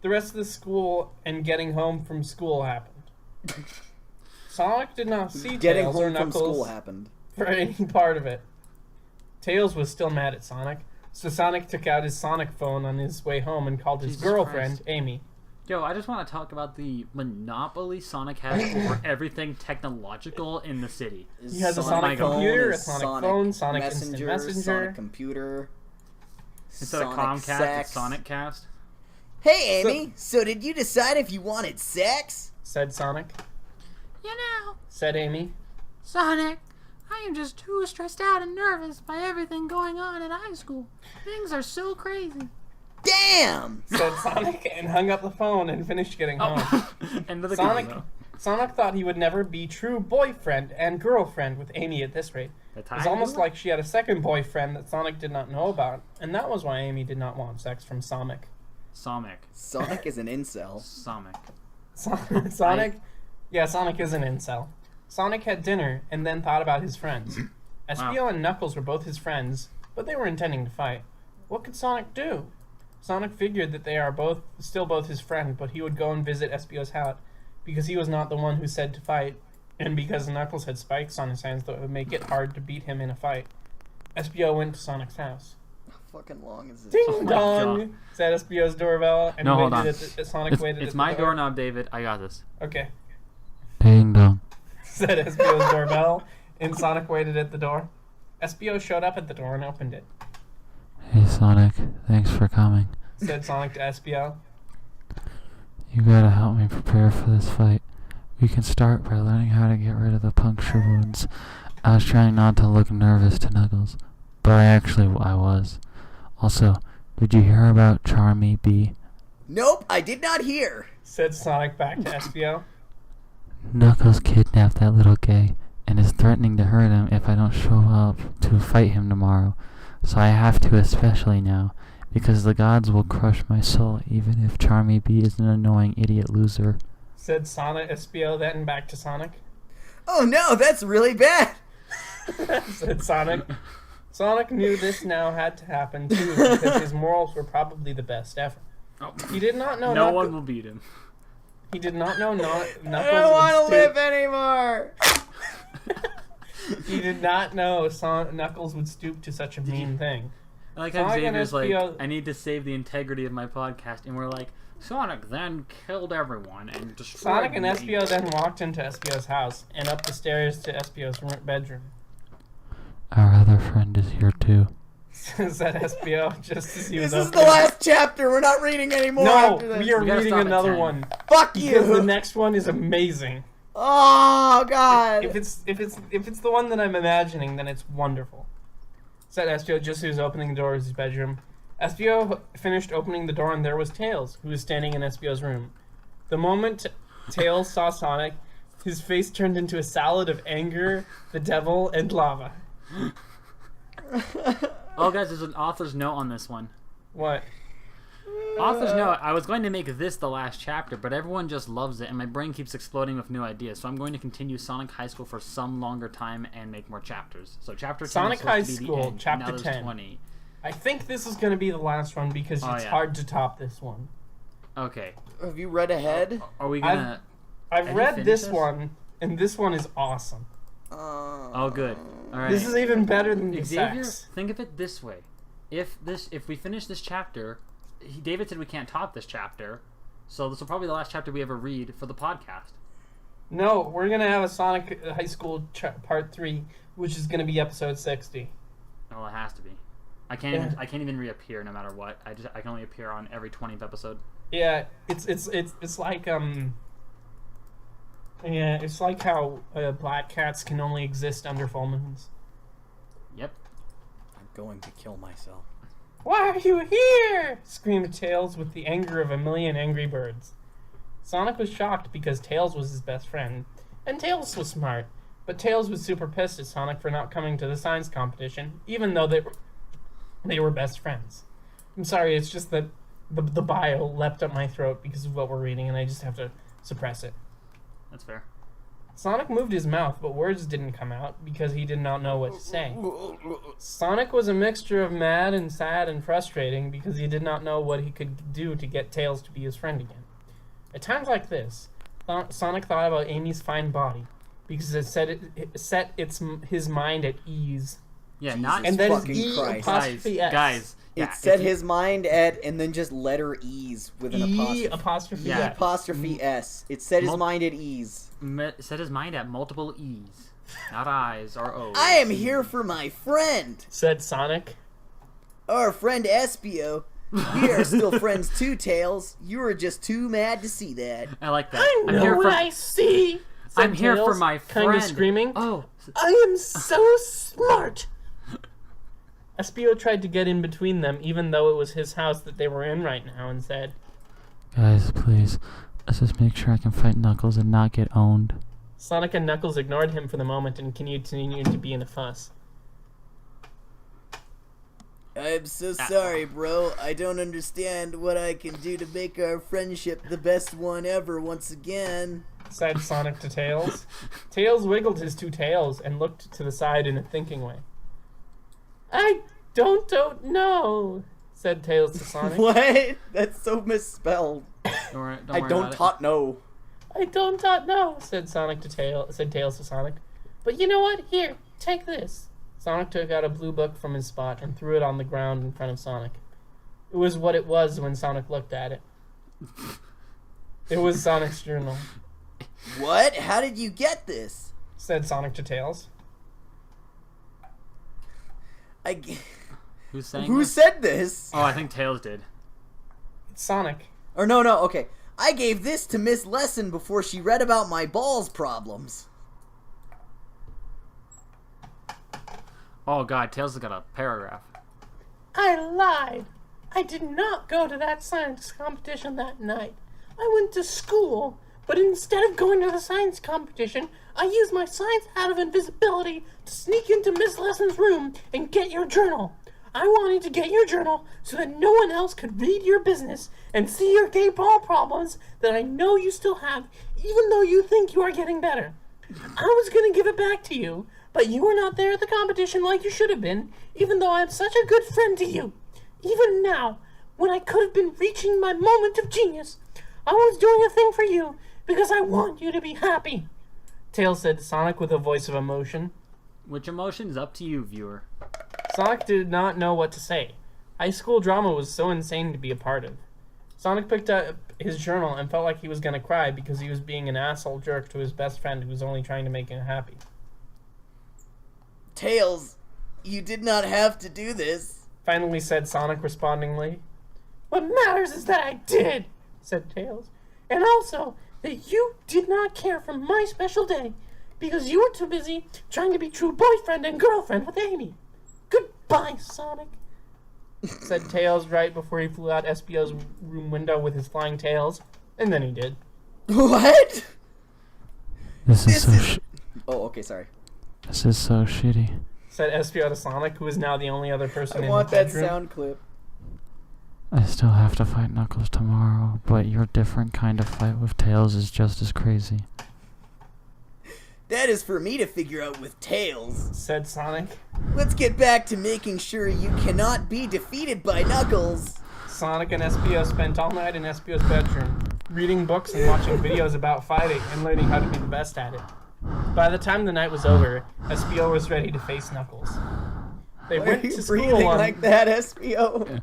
The rest of the school and getting home from school happened. Sonic did not see Getting Tails or home from Knuckles school happened. for any part of it. Tails was still mad at Sonic, so Sonic took out his Sonic phone on his way home and called his Jesus girlfriend, Christ. Amy. Yo, I just want to talk about the monopoly Sonic has over everything technological in the city. He has a Sonic Sonic phone, computer, a his Sonic phone, Sonic Instant Messenger. Sonic computer. Instead of Sonic Comcast, sex. it's Sonic Cast. Hey, Amy. So did you decide if you wanted sex? Said Sonic. You know, Said Amy. Sonic, I am just too stressed out and nervous by everything going on at high school. Things are so crazy. Damn! Said Sonic and hung up the phone and finished getting home. End of the Sonic, game, Sonic thought he would never be true boyfriend and girlfriend with Amy at this rate. though. It was almost like she had a second boyfriend that Sonic did not know about, and that was why Amy did not want sex from Sonic. Sonic. Sonic is an incel. Sonic. Sonic? Yeah, Sonic is an incel. Sonic had dinner and then thought about his friends. Espio and Knuckles were both his friends, but they were intending to fight. What could Sonic do? Sonic figured that they are still both his friend, but he would go and visit Espio's house because he was not the one who said to fight, and because Knuckles had spikes on his hands that would make it hard to beat him in a fight. Espio went to Sonic's house. How fucking long is this? Ding my dong! God. Said Espio's doorbell, and No, hold waited on. at the, Sonic waited It's at my the door. doorknob, David. I got this. Okay. Ding dong. Said Espio's doorbell, and Sonic waited at the door. Espio showed up at the door and opened it. Hey Sonic, thanks for coming. Said Sonic to Espio. You gotta help me prepare for this fight. We can start by learning how to get rid of the puncture wounds. I was trying not to look nervous to Knuckles, but I was. Also, did you hear about Charmy B? Nope, I did not hear. Said Sonic back to Espio. Knuckles kidnapped that little gay and is threatening to hurt him if I don't show up to fight him tomorrow. So I have to, especially now, because the gods will crush my soul even if Charmy B is an annoying idiot loser. Said Sonic Espio then back to Sonic. Oh no, that's really bad. Said Sonic. Sonic knew this now had to happen too because his morals were probably the best ever. Oh. He did not know No one will beat him. He did not know Knuckles I don't want would to stoop. live anymore. He did not know Knuckles would stoop to such a mean thing. I like how Sonic and Xavier's like, Espio I need to save the integrity of my podcast, and we're like, Sonic then killed everyone and destroyed Sonic and me. Espio then walked into Espio's house and up the stairs to Espio's bedroom. Our other friend is here too. Said Espio just as he was This is the opening. last chapter. We're not reading anymore No, after this. we are We gotta reading stop at another 10. one Fuck because the you. next one is amazing. Oh god. If it's the one that I'm imagining, then it's wonderful. Said Espio just as he was opening the door of his bedroom. Espio finished opening the door and there was Tails, who was standing in Espio's room. The moment Tails saw Sonic, his face turned into a salad of anger, the devil, and lava. Oh, guys, there's an author's note on this one. What? Author's note, I was going to make this the last chapter, but everyone just loves it, and my brain keeps exploding with new ideas, so I'm going to continue Sonic High School for some longer time and make more chapters. So chapter 10 Sonic is supposed High to be the School, end. chapter Now there's 10. 20. I think this is going to be the last one because it's hard to top this one. Okay. Have you read ahead? Are we gonna... I've read this one, and this one is awesome. Oh, good. All right. This is even better than the Xavier, sex. think of it this way. If we finish this chapter, David said we can't top this chapter, so this will probably be the last chapter we ever read for the podcast. No, we're going to have a Sonic High School Part 3, which is going to be episode 60. Well, it has to be. I can't even reappear no matter what. I can only appear on every 20th episode. Yeah, it's like it's like how black cats can only exist under full moons. Yep. I'm going to kill myself. Why are you here? Screamed Tails with the anger of a million angry birds. Sonic was shocked because Tails was his best friend, and Tails was smart, but Tails was super pissed at Sonic for not coming to the science competition, even though they were best friends. I'm sorry, it's just that the bio leapt up my throat because of what we're reading, and I just have to suppress it. That's fair. Sonic moved his mouth, but words didn't come out because he did not know what to say. Sonic was a mixture of mad and sad and frustrating because he did not know what he could do to get Tails to be his friend again. At times like this, Sonic thought about Amy's fine body because it set his mind at ease. Yeah, not and then fucking Christ. Guys. It Yeah, set his mind at, and then just letter E's with an apostrophe. Apostrophe Yeah. S. Apostrophe S. It set his mind at ease. Set his mind at multiple E's, not I's or O's. I am here for my friend. Said Sonic. Our friend Espio. We are still friends too, Tails. You were just too mad to see that. I like that. I know what I see. Said I'm here for Tails, my friend. Kind of screaming. Oh. I am so smart. Espio tried to get in between them, even though it was his house that they were in right now, and said, Guys, please, let's just make sure I can fight Knuckles and not get owned. Sonic and Knuckles ignored him for the moment and continued to be in a fuss. I'm so sorry, bro. I don't understand what I can do to make our friendship the best one ever once again. Said Sonic to Tails. Tails wiggled his two tails and looked to the side in a thinking way. I don't know, said Tails to Sonic. What? That's so misspelled. Don't worry I don't know. I don't know, said Tails to Sonic. But you know what? Here, take this. Sonic took out a blue book from his spot and threw it on the ground in front of Sonic. It was what it was when Sonic looked at it. It was Sonic's journal. What? How did you get this? Said Sonic to Tails. Who's saying Who this? said this? Oh, I think Tails did. It's Sonic. Or no, okay. I gave this to Miss Lesson before she read about my balls problems. Oh god, Tails has got a paragraph. I lied. I did not go to that science competition that night. I went to school, but instead of going to the science competition, I used my science hat of invisibility to sneak into Miss Lesson's room and get your journal. I wanted to get your journal so that no one else could read your business and see your gay ball problems that I know you still have, even though you think you are getting better. I was going to give it back to you, but you were not there at the competition like you should have been, even though I'm such a good friend to you. Even now, when I could have been reaching my moment of genius, I was doing a thing for you because I want you to be happy. Tails said to Sonic with a voice of emotion. Which emotion's up to you, viewer? Sonic did not know what to say. High school drama was so insane to be a part of. Sonic picked up his journal and felt like he was going to cry because he was being an asshole jerk to his best friend who was only trying to make him happy. Tails, you did not have to do this, finally said Sonic respondingly. What matters is that I did, said Tails. And also, that you did not care for my special day because you were too busy trying to be true boyfriend and girlfriend with Amy. Goodbye, Sonic. said Tails right before he flew out SBO's room window with his flying tails. And then he did. What? This is Oh, okay, sorry. This is so shitty. Said SBO to Sonic, who is now the only other person I in want his that bedroom. sound clip. I still have to fight Knuckles tomorrow, but your different kind of fight with Tails is just as crazy. That is for me to figure out with Tails. Said Sonic. Let's get back to making sure you cannot be defeated by Knuckles. Sonic and SBO spent all night in SBO's bedroom, reading books and watching videos about fighting and learning how to be the best at it. By the time the night was over, SBO was ready to face Knuckles. They Why went are you to school breathing on... like that, SBO?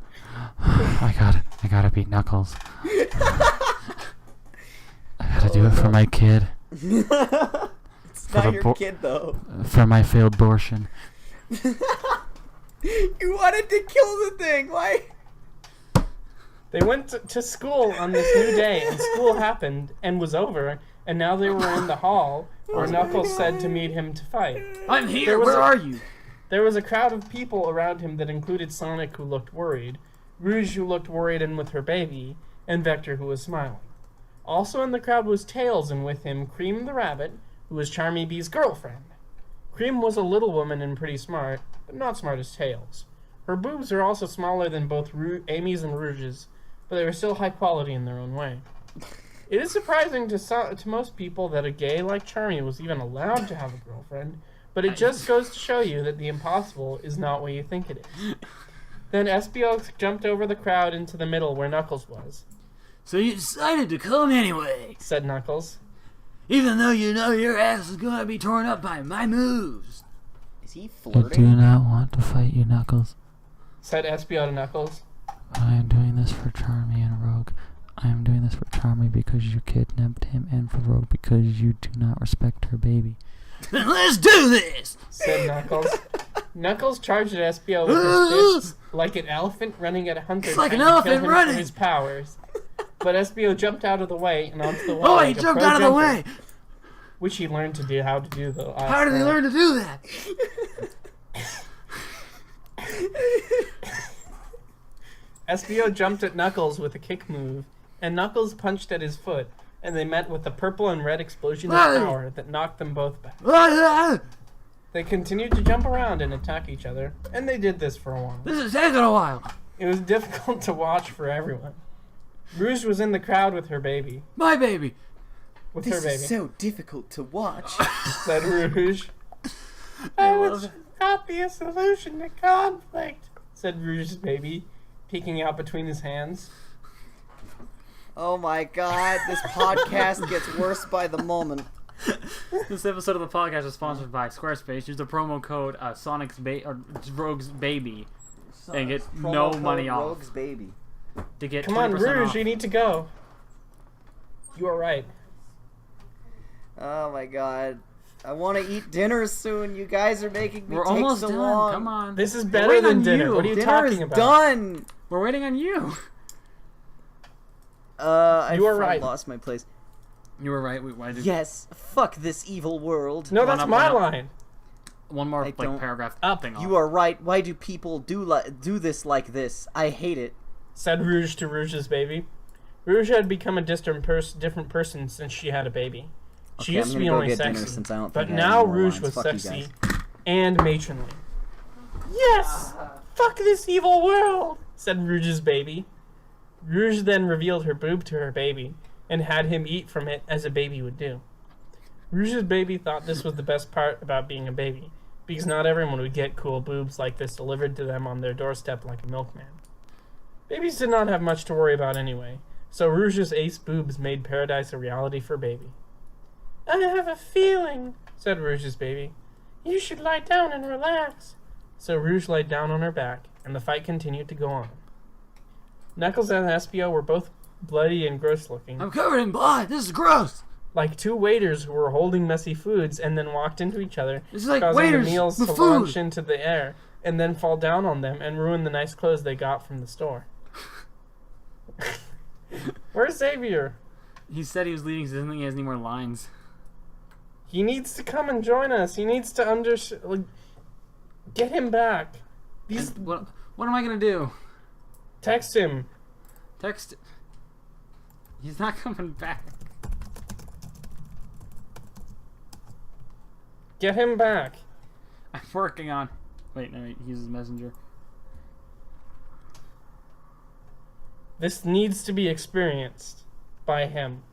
I gotta beat Knuckles. I gotta do it for my kid. It's For not the your kid, though. For my failed abortion. You wanted to kill the thing. Why? They went to school on this new day, and school happened and was over, and now they were in the hall where Knuckles said to meet him to fight. I'm here. Where are you? There was a crowd of people around him that included Sonic, who looked worried, Rouge, who looked worried and with her baby, and Vector, who was smiling. Also in the crowd was Tails, and with him Cream the rabbit, who was Charmy Bee's girlfriend. Cream was a little woman and pretty smart, but not smart as Tails. Her boobs are also smaller than both Amy's and Rouge's, but they were still high quality in their own way. It is surprising to most people that a gay like Charmy was even allowed to have a girlfriend, but it just goes to show you that the impossible is not what you think it is. Then SBO jumped over the crowd into the middle where Knuckles was. So you decided to come anyway, Said Knuckles. even though you know your ass is gonna be torn up by my moves. Is he I flirting? do not want to fight you, Knuckles. Said SBO to Knuckles. But I am doing this for Charmy and Rogue. I am doing this for Charmy because you kidnapped him, and for Rogue because you do not respect her baby. Then let's do this! Said Knuckles. Knuckles charged at SBO with his fists like an elephant running at a hunter It's like trying an to elephant kill him running. for his powers. But SBO jumped out of the way and onto the wall Oh, like he a jumped pro out of the jumper, way! which he learned to do how to do the last How did he night. learn to do that? SBO jumped at Knuckles with a kick move, and Knuckles punched at his foot, and they met with a purple and red explosion of power that knocked them both back. They continued to jump around and attack each other, and they did this for a while. This is taking a while. It was difficult to watch for everyone. Rouge was in the crowd with her baby. My baby. With This her baby. is so difficult to watch. Said Rouge. I would not be a solution to conflict, said Rouge's baby, peeking out between his hands. Oh my god, this podcast gets worse by the moment. This episode of the podcast is sponsored by Squarespace. Use the promo code Rogue's Baby and get no money off. Rogue's baby. To get Come on, 20% Rouge, off. you need to go. You are right. Oh my god. I want to eat dinner soon. You guys are making me We're take almost so done. long. Come on. This is We're better waiting than on dinner. you. What are you Dinner talking is about? done. We're waiting on you. I right. lost my place. You were right. Why did Yes, fuck this evil world. No, that's up, my one up. line. one more I don't- paragraph Up. thing off? You are right. Why do people do this like this? I hate it. Said Rouge to Rouge's baby. Rouge had become a different person since she had a baby. She Okay, used I'm to be gonna go only get dinner sexy, since I don't but think I have now any more Rouge lines. was Fuck you sexy guys. and matronly. Yes! Fuck this evil world! Said Rouge's baby. Rouge then revealed her boob to her baby and had him eat from it as a baby would do. Rouge's baby thought this was the best part about being a baby, because not everyone would get cool boobs like this delivered to them on their doorstep like a milkman. Babies did not have much to worry about anyway, so Rouge's ace boobs made paradise a reality for baby. I have a feeling, said Rouge's baby. You should lie down and relax. So Rouge laid down on her back, and the fight continued to go on. Knuckles and SBO were both bloody and gross looking, I'm covered in blood. This is gross. like two waiters who were holding messy foods and then walked into each other, It's like causing waiters the meals with to food. launch into the air and then fall down on them and ruin the nice clothes they got from the store. Where's Xavier? He said he was leaving because he doesn't think he has any more lines. He needs to come and join us. He needs to get him back. These What am I gonna do? Text him. Text. He's not coming back. Get him back. I'm working on. Wait, no, he uses Messenger. This needs to be experienced by him.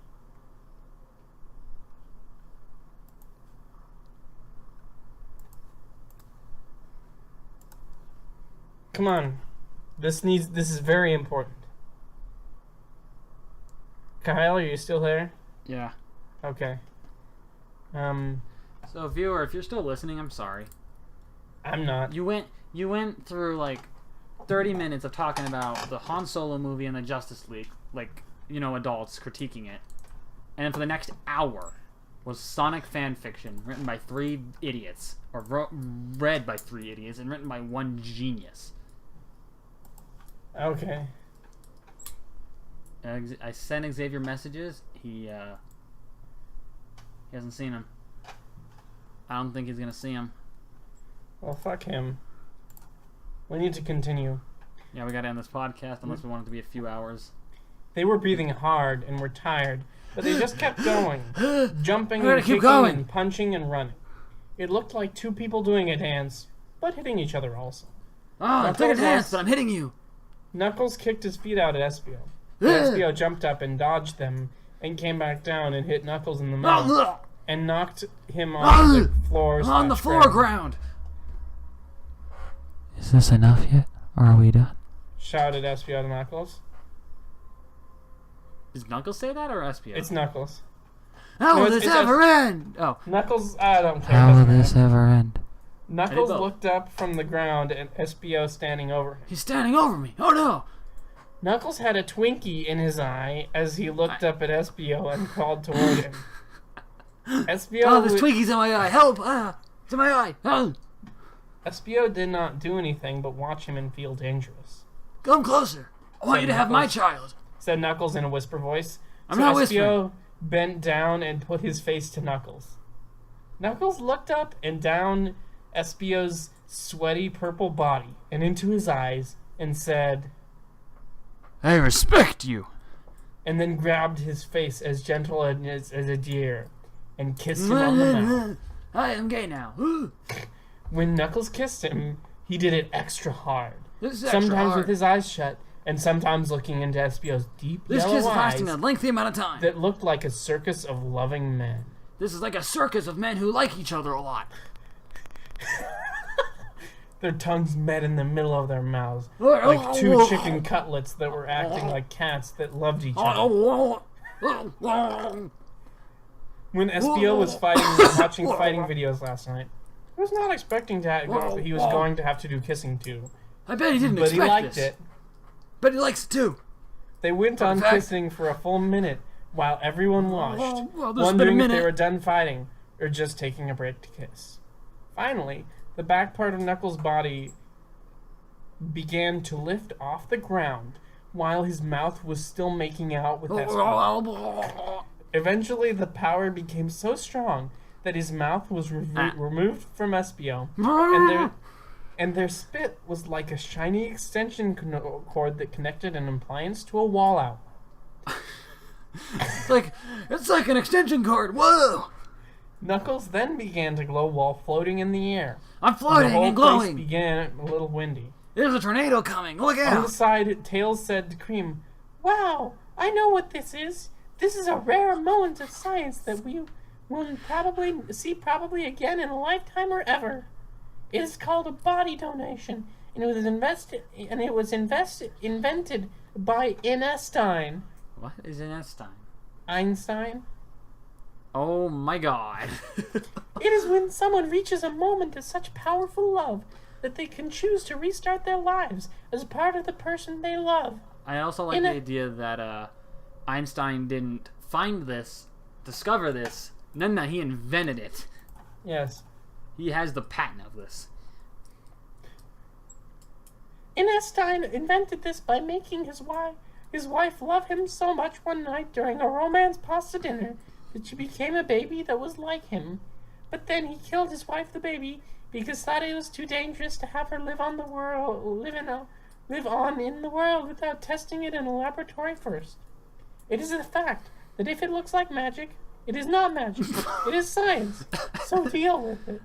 Come on. This is very important. Kyle, are you still there? Yeah. Okay. So, viewer, if you're still listening, I'm sorry. I'm not. You went through like 30 minutes of talking about the Han Solo movie and the Justice League, like, you know, adults critiquing it. And then for the next hour was Sonic fan fiction written by 3 idiots, or read by 3 idiots, and written by 1 genius. Okay. I sent Xavier messages. He hasn't seen them. I don't think he's gonna see them. Well, fuck him. We need to continue. Yeah, we gotta end this podcast unless we want it to be a few hours. They were breathing hard and were tired, but they just kept going, jumping We're and gonna keep kicking going. and punching and running. It looked like 2 people doing a dance, but hitting each other also. Oh, I'm Knuckles taking a dance, was- but I'm hitting you. Knuckles kicked his feet out at Espio. Espio jumped up and dodged them and came back down and hit Knuckles in the mouth and knocked him on the floor. I'm on the /ground. foreground. Is this enough yet? Or are we done? Shouted Espio to Knuckles. Does Knuckles say that or Espio? It's Knuckles. How No, will it's- this it's ever end? Oh, Knuckles, I don't care. How will doesn't this matter. ever end? Knuckles both. looked up from the ground and Espio standing over him. he's standing over me. Oh no. Knuckles had a Twinkie in his eye as he looked up at Espio and called toward him. Espio, Oh, there's Twinkies in my eye. Help! Ah, it's in my eye. Oh, Espio did not do anything but watch him and feel dangerous. come closer. I want you to have my child. Said Knuckles in a whisper voice. I'm not whispering. Espio bent down and put his face to Knuckles. Knuckles looked up and down Espio's sweaty purple body and into his eyes and said, I respect you. and then grabbed his face as gentle as a deer and kissed him on the mouth. I am gay now. When Knuckles kissed him, he did it extra hard. This is extra Sometimes hard. with his eyes shut, and sometimes looking into Espio's deep This yellow kiss is eyes lasting a lengthy amount of time. that looked like a circus of loving men. This is like a circus of men who like each other a lot. Their tongues met in the middle of their mouths, like 2 chicken cutlets that were acting like cats that loved each other. When Espio was watching fighting videos last night, he was not expecting he was going to have to do kissing too, I bet he didn't but he expect liked this. it. But he likes it too. They went on fact- kissing for a full minute while everyone watched, well, there's been a wondering if they minute. were done fighting or just taking a break to kiss. Finally, the back part of Knuckles' body began to lift off the ground while his mouth was still making out with Espio. Eventually, the power became so strong that his mouth was removed from Espio, and their spit was like a shiny extension cord that connected an appliance to a wall outlet. It's like an extension cord. Whoa! Knuckles then began to glow while floating in the air. I'm floating the whole and glowing. place began a little windy. There's a tornado coming. Look On the out! side, Tails said to Cream, "Wow, I know what this is. This is a rare moment of science that we will probably see again in a lifetime or ever. It is called a body donation, and it was invented by Einstein." What is an Einstein? Einstein? Oh my god. It is when someone reaches a moment of such powerful love that they can choose to restart their lives as part of the person they love. I also like the idea that Einstein didn't discover this, and then that he invented it. Yes. He has the patent of this. Einstein invented this by making his wife love him so much one night during a romance pasta dinner that she became a baby that was like him. But then he killed his wife, the baby, because thought it was too dangerous to have her live in a live on in the world without testing it in a laboratory first. It is a fact that if it looks like magic, it is not magic. It is science. So deal with it.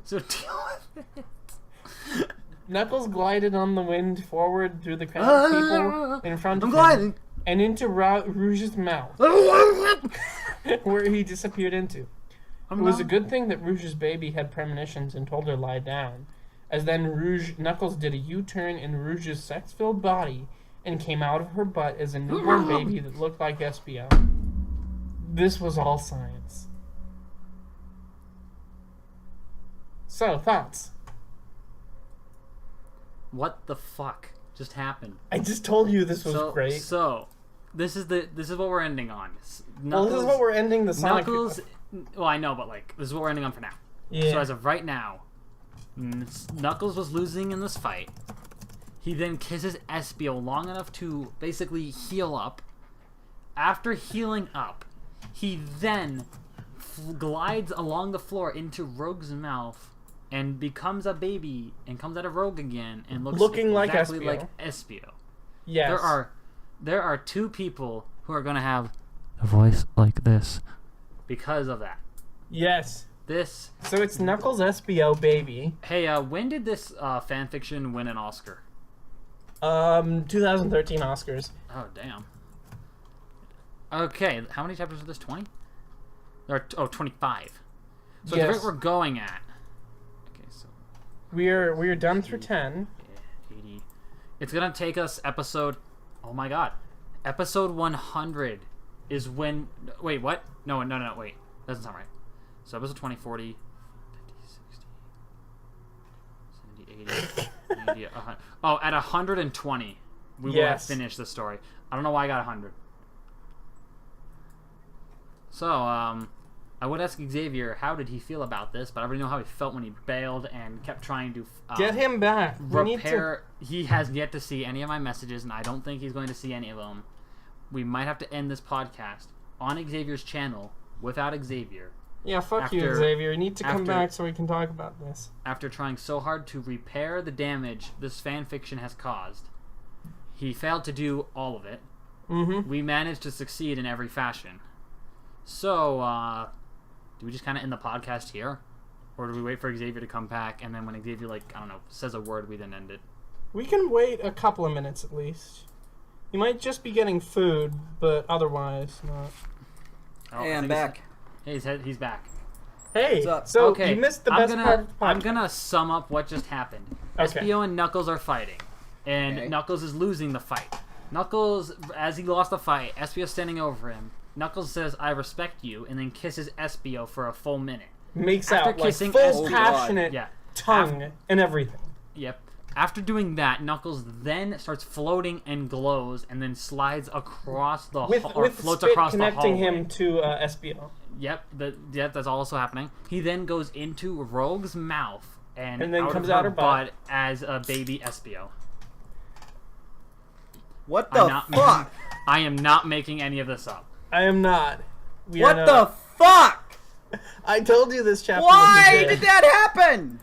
Knuckles glided on the wind forward through the crowd of people in front of him and into Rouge's mouth, where he disappeared into. It was a good thing that Rouge's baby had premonitions and told her lie down, as then Knuckles did a U-turn in Rouge's sex-filled body and came out of her butt as a newborn baby that looked like Espio. This was all science. So, thoughts? What the fuck just happened? I just told you this was great. So, this is what we're ending on. This is what we're ending the Sonic. Knuckles. Well, I know, but this is what we're ending on for now. Yeah. So as of right now, Knuckles was losing in this fight. He then kisses Espio long enough to basically heal up. After healing up, he then glides along the floor into Rogue's mouth and becomes a baby and comes out of Rogue again and looks exactly like Espio. Yes. There are two people who are going to have a voice like this because of that. Yes. So it's Knuckles Espio, baby. Hey, when did this fanfiction win an Oscar? 2013 Oscars. Oh, damn. Okay, how many chapters are this? 20? There are 25. So yes. the rate we're going at. Okay, so we're done through 10. 80. It's gonna take us episode. Oh my god, episode 100 is when. Wait, what? No, wait, doesn't sound right. So episode 20, 40, 50, 60, 70, 80, 90, 100. Oh, at 120, we will have finished the story. I don't know why I got 100. So, I would ask Xavier how did he feel about this, but I already know how he felt when he bailed and kept trying to get him back. Repair. He has yet to see any of my messages, and I don't think he's going to see any of them. We might have to end this podcast on Xavier's channel without Xavier. Yeah, fuck you, Xavier. You need to come back so we can talk about this. After trying so hard to repair the damage this fanfiction has caused, he failed to do all of it. Mm-hmm. We managed to succeed in every fashion. So, do we just kind of end the podcast here? Or do we wait for Xavier to come back, and then when Xavier, says a word, we then end it? We can wait a couple of minutes at least. You might just be getting food, but otherwise not. Oh, hey, I'm back. Hey, he's back. Hey, what's up? So okay, you missed the best part of the podcast. I'm gonna sum up what just happened. Okay. Espio and Knuckles are fighting, and Knuckles is losing the fight. Knuckles, as he lost the fight, Espio's standing over him. Knuckles says, "I respect you," and then kisses Espio for a full minute. Makes After out like kissing full Espio, passionate tongue and everything. Yep. After doing that, Knuckles then starts floating and glows, and then slides across the floats across the hallway. Connecting him to Espio. Yep, that's also happening. He then goes into Rogue's mouth and then comes out her butt as a baby Espio. What the fuck? I am not making any of this up. I am not. What the fuck? I told you this chapter. Why did that happen?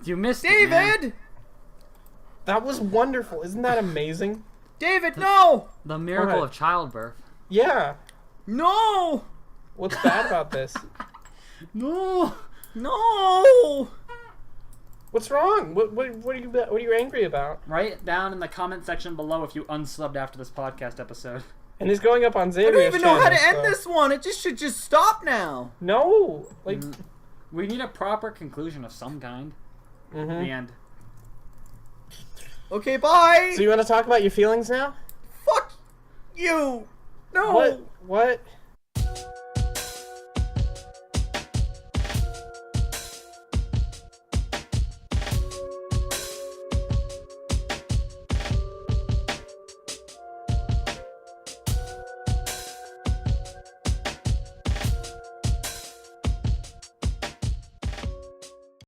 You missed David. It, man. That was wonderful. Isn't that amazing? David, no. The miracle of childbirth. Yeah. No. What's bad about this? No. What's wrong? What are you angry about? Write it down in the comment section below if you unsubbed after this podcast episode. And it's going up on Xavier's I don't even know how to channel, end this one. It should just stop now. No, we need a proper conclusion of some kind. The end. Okay, bye. So you want to talk about your feelings now? Fuck you. No. What?